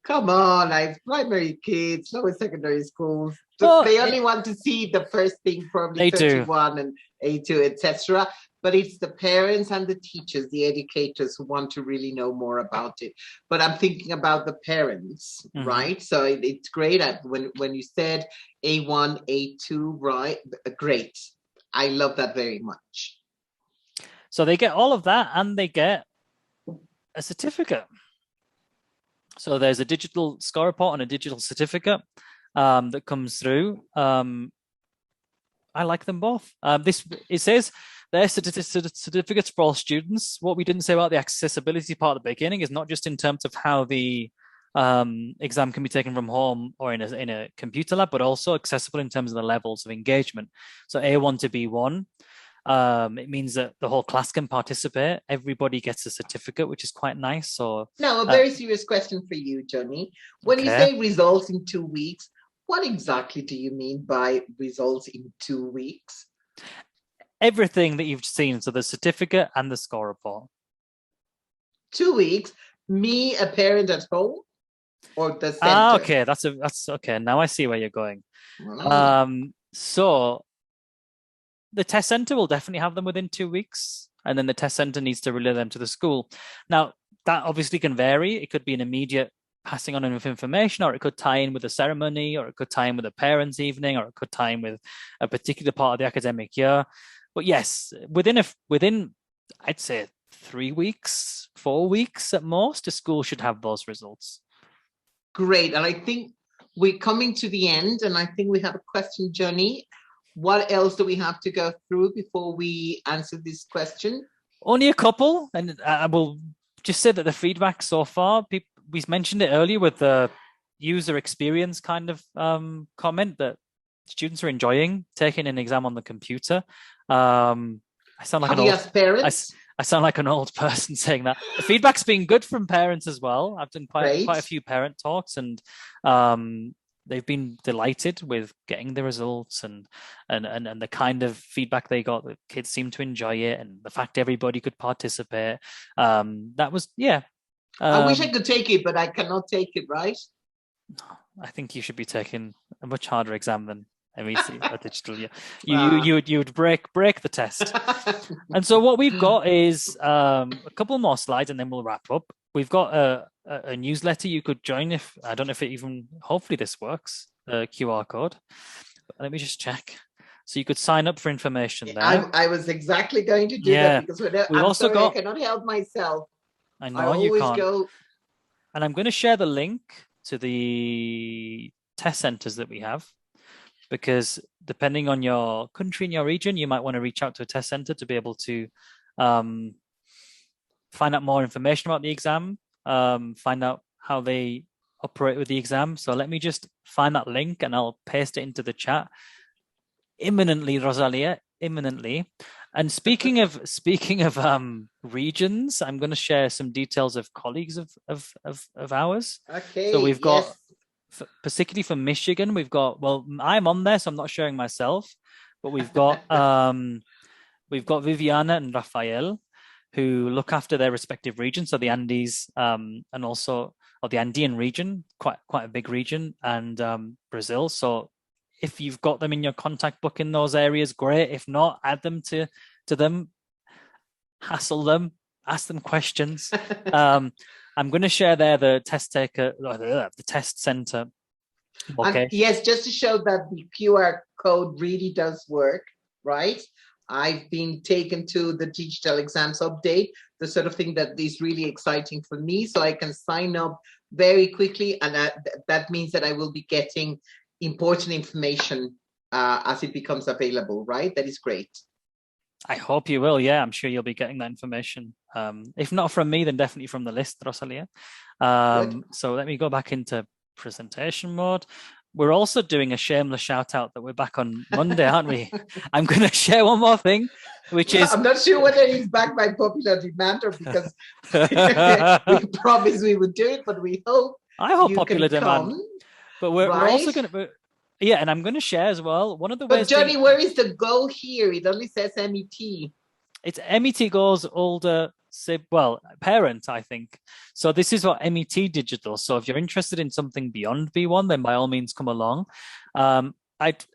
come on, like primary kids, lower secondary schools. Well, they only want to see the first thing, probably 31 and A2, etc. But it's the parents and the teachers, the educators, who want to really know more about it. But I'm thinking about the parents, right? So it's great when you said A1, A2, right? Great. I love that very much. So they get all of that, and they get a certificate. So there's a digital score report and a digital certificate that comes through. I like them both. It says they're certificates for all students. What we didn't say about the accessibility part at the beginning is not just in terms of how the exam can be taken from home or in a computer lab, but also accessible in terms of the levels of engagement. So A1 to B1. It means that the whole class can participate. Everybody gets a certificate, which is quite nice. So now, a very serious question for you, Jonny. When you say results in 2 weeks, what exactly do you mean by results in 2 weeks? Everything that you've seen, so the certificate and the score report. 2 weeks. Me, a parent at home, or the center? Okay, that's okay. Now I see where you're going. So the test center will definitely have them within 2 weeks, and then the test center needs to relay them to the school. Now, that obviously can vary. It could be an immediate passing on of information, or it could tie in with a ceremony, or it could tie in with a parents' evening, or it could tie in with a particular part of the academic year. But yes, within I'd say 3 weeks, 4 weeks at most, a school should have those results. Great. And I think we're coming to the end, and I think we have a question, Jonny. What else do we have to go through before we answer this question? Only a couple, and I will just say that the feedback so far, we mentioned it earlier with the user experience kind of comment that students are enjoying taking an exam on the computer. I sound like an old person saying that. The feedback's been good from parents as well. I've done quite a few parent talks, and they've been delighted with getting the results and the kind of feedback they got. The kids seem to enjoy it, and the fact everybody could participate. That was I wish I could take it, but I cannot take it, right? I think you should be taking a much harder exam than MEC or digital. You would break the test. And so what we've got is a couple more slides, and then we'll wrap up. We've got a newsletter you could join if I don't know if it even. Hopefully this works. QR code. Let me just check. So you could sign up for information there. I was exactly going to do that because I cannot help myself. I know you can't. And I'm going to share the link to the test centers that we have, because depending on your country and your region, you might want to reach out to a test center to be able to find out more information about the exam, find out how they operate with the exam. So let me just find that link and I'll paste it into the chat imminently, Rosalia, imminently. And speaking of regions, I'm going to share some details of colleagues of ours. Okay. So we've got, particularly for Michigan, we've got. Well, I'm on there, so I'm not sharing myself, but we've got Viviana and Rafael, who look after their respective regions, so the Andes and also or the Andean region, quite a big region, and Brazil. So if you've got them in your contact book in those areas, great. If not, add them to them, hassle them, ask them questions. I'm going to share there the test taker, the test center. Okay. Yes, just to show that the QR code really does work, right? I've been taken to the digital exams update, the sort of thing that is really exciting for me. So I can sign up very quickly. And that means that I will be getting important information as it becomes available, right? That is great. I hope you will. Yeah, I'm sure you'll be getting that information. If not from me, then definitely from the list, Rosalia. So let me go back into presentation mode. We're also doing a shameless shout out that we're back on Monday, aren't we? I'm going to share one more thing, which is... I'm not sure whether it's back by popular demand or because we promised we would do it, but we hope. I hope popular demand. But we're also going to... Yeah, and I'm going to share as well. One of the ways... But Jonny, where is the go here? It only says MET. It's MET goes older... parent, I think. So this is what MET Digital. So if you're interested in something beyond B1, then by all means come along.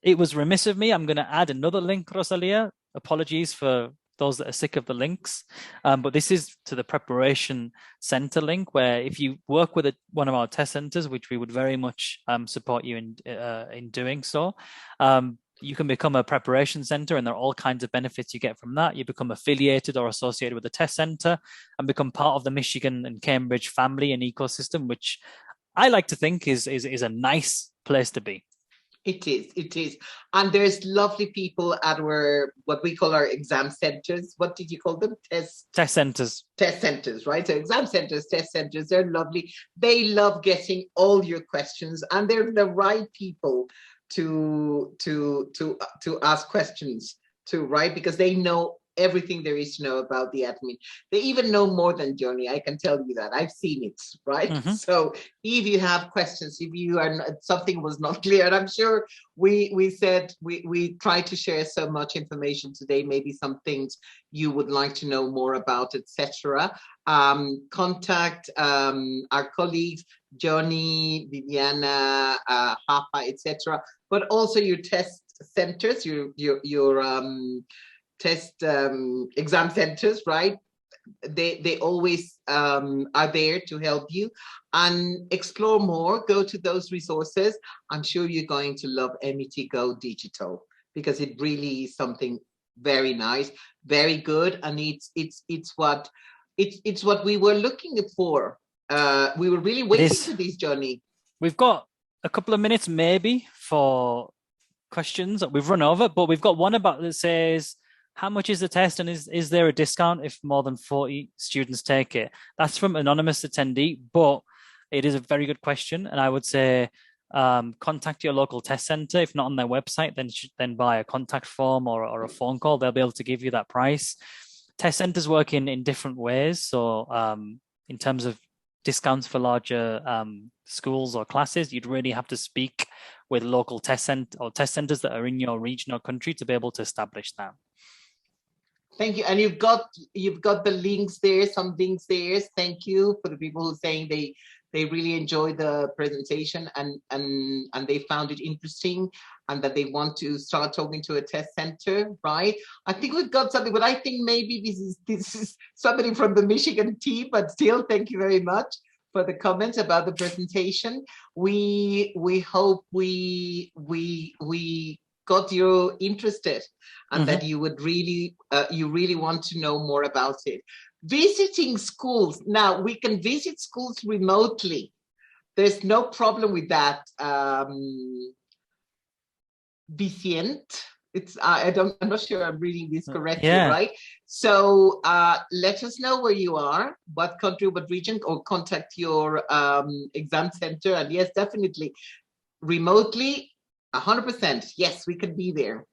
It was remiss of me. I'm going to add another link, Rosalia. Apologies for those that are sick of the links. But this is to the preparation center link, where if you work with one of our test centers, which we would very much support you in doing so, you can become a preparation center, and there are all kinds of benefits you get from that. You become affiliated or associated with a test center and become part of the Michigan and Cambridge family and ecosystem, which I like to think is a nice place to be. It is. And there's lovely people at what we call our exam centers. What did you call them? Test centers. Test centers, right? So exam centers, test centers, they're lovely. They love getting all your questions, and they're the right people to ask questions to, right? Because they know everything there is to know about the admin. They even know more than Jonny. I can tell you that. I've seen it, right? Mm-hmm. So if you have questions, if you are something was not clear, and I'm sure we said we tried to share so much information today, maybe some things you would like to know more about, etc. Contact our colleagues, Jonny, Viviana, Hafa, etc. But also your test centers, your test exam centers, right? They always are there to help you and explore more. Go to those resources. I'm sure you're going to love MET Go Digital because it really is something very nice, very good, and it's what we were looking for. We were really waiting for this, Jonny. We've got a couple of minutes maybe for questions. We've run over, but we've got one about that says, how much is the test, and is there a discount if more than 40 students take it? That's from anonymous attendee, but it is a very good question, and I would say contact your local test center. If not on their website, then buy a contact form or a phone call. They'll be able to give you that price. Test centers work in different ways. So in terms of discounts for larger schools or classes, you'd really have to speak with local test centers that are in your region or country to be able to establish that. Thank you. And you've got the links there, some links there. Thank you for the people who are saying they really enjoyed the presentation and they found it interesting and that they want to start talking to a test center, right? I think we've got something, but I think maybe this is somebody from the Michigan team, but still, thank you very much for the comments about the presentation. We hope we got you interested and that you would really want to know more about it. Visiting schools. Now we can visit schools remotely. There's no problem with that. Vicient. I'm not sure I'm reading this correctly, right? So let us know where you are, what country, what region, or contact your exam center. And yes, definitely remotely, 100%. Yes, we can be there.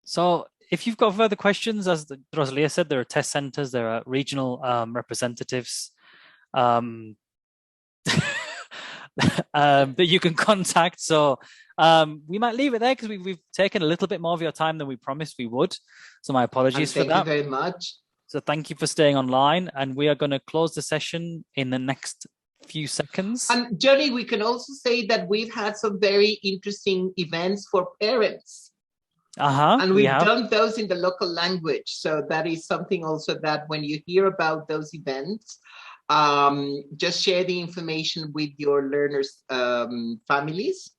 So if you've got further questions, as Rosalia said, there are test centers, there are regional representatives that you can contact. So we might leave it there because we've taken a little bit more of your time than we promised we would. So my apologies for that. Thank you very much. So thank you for staying online, and we are going to close the session in the next few seconds. And Jonny, we can also say that we've had some very interesting events for parents. And we've done those in the local language. So that is something also that when you hear about those events, just share the information with your learners' families.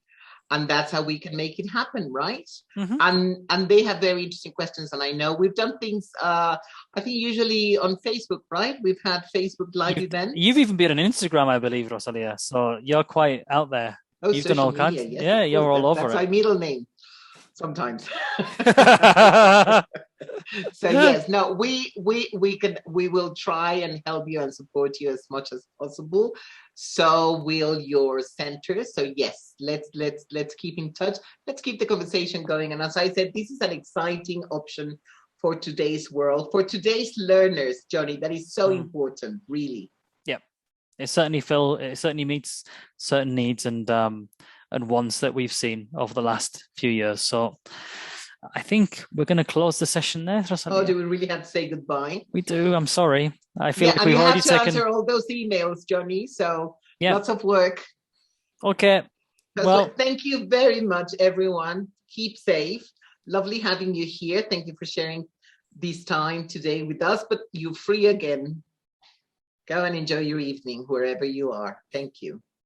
And that's how we can make it happen, right? And they have very interesting questions. And I know we've done things, I think usually on Facebook, right? We've had Facebook live events. You've even been on Instagram, I believe, Rosalia. So you're quite out there. Oh, you've done all kinds. Yes, yeah, you're all over that's it. my middle name sometimes. So yes, no, we will try and help you and support you as much as possible. So will your center. So yes, let's keep in touch. Let's keep the conversation going. And as I said, this is an exciting option for today's world, for today's learners, Jonny. That is so important, really. Yeah, it certainly meets certain needs and wants that we've seen over the last few years. So I think we're going to close the session there. Rosalia. Oh, do we really have to say goodbye? We do. I'm sorry. I feel like and we've you already have to taken answer all those emails, Jonny. So lots of work. Okay. Well, thank you very much, everyone. Keep safe. Lovely having you here. Thank you for sharing this time today with us. But you're free again. Go and enjoy your evening wherever you are. Thank you.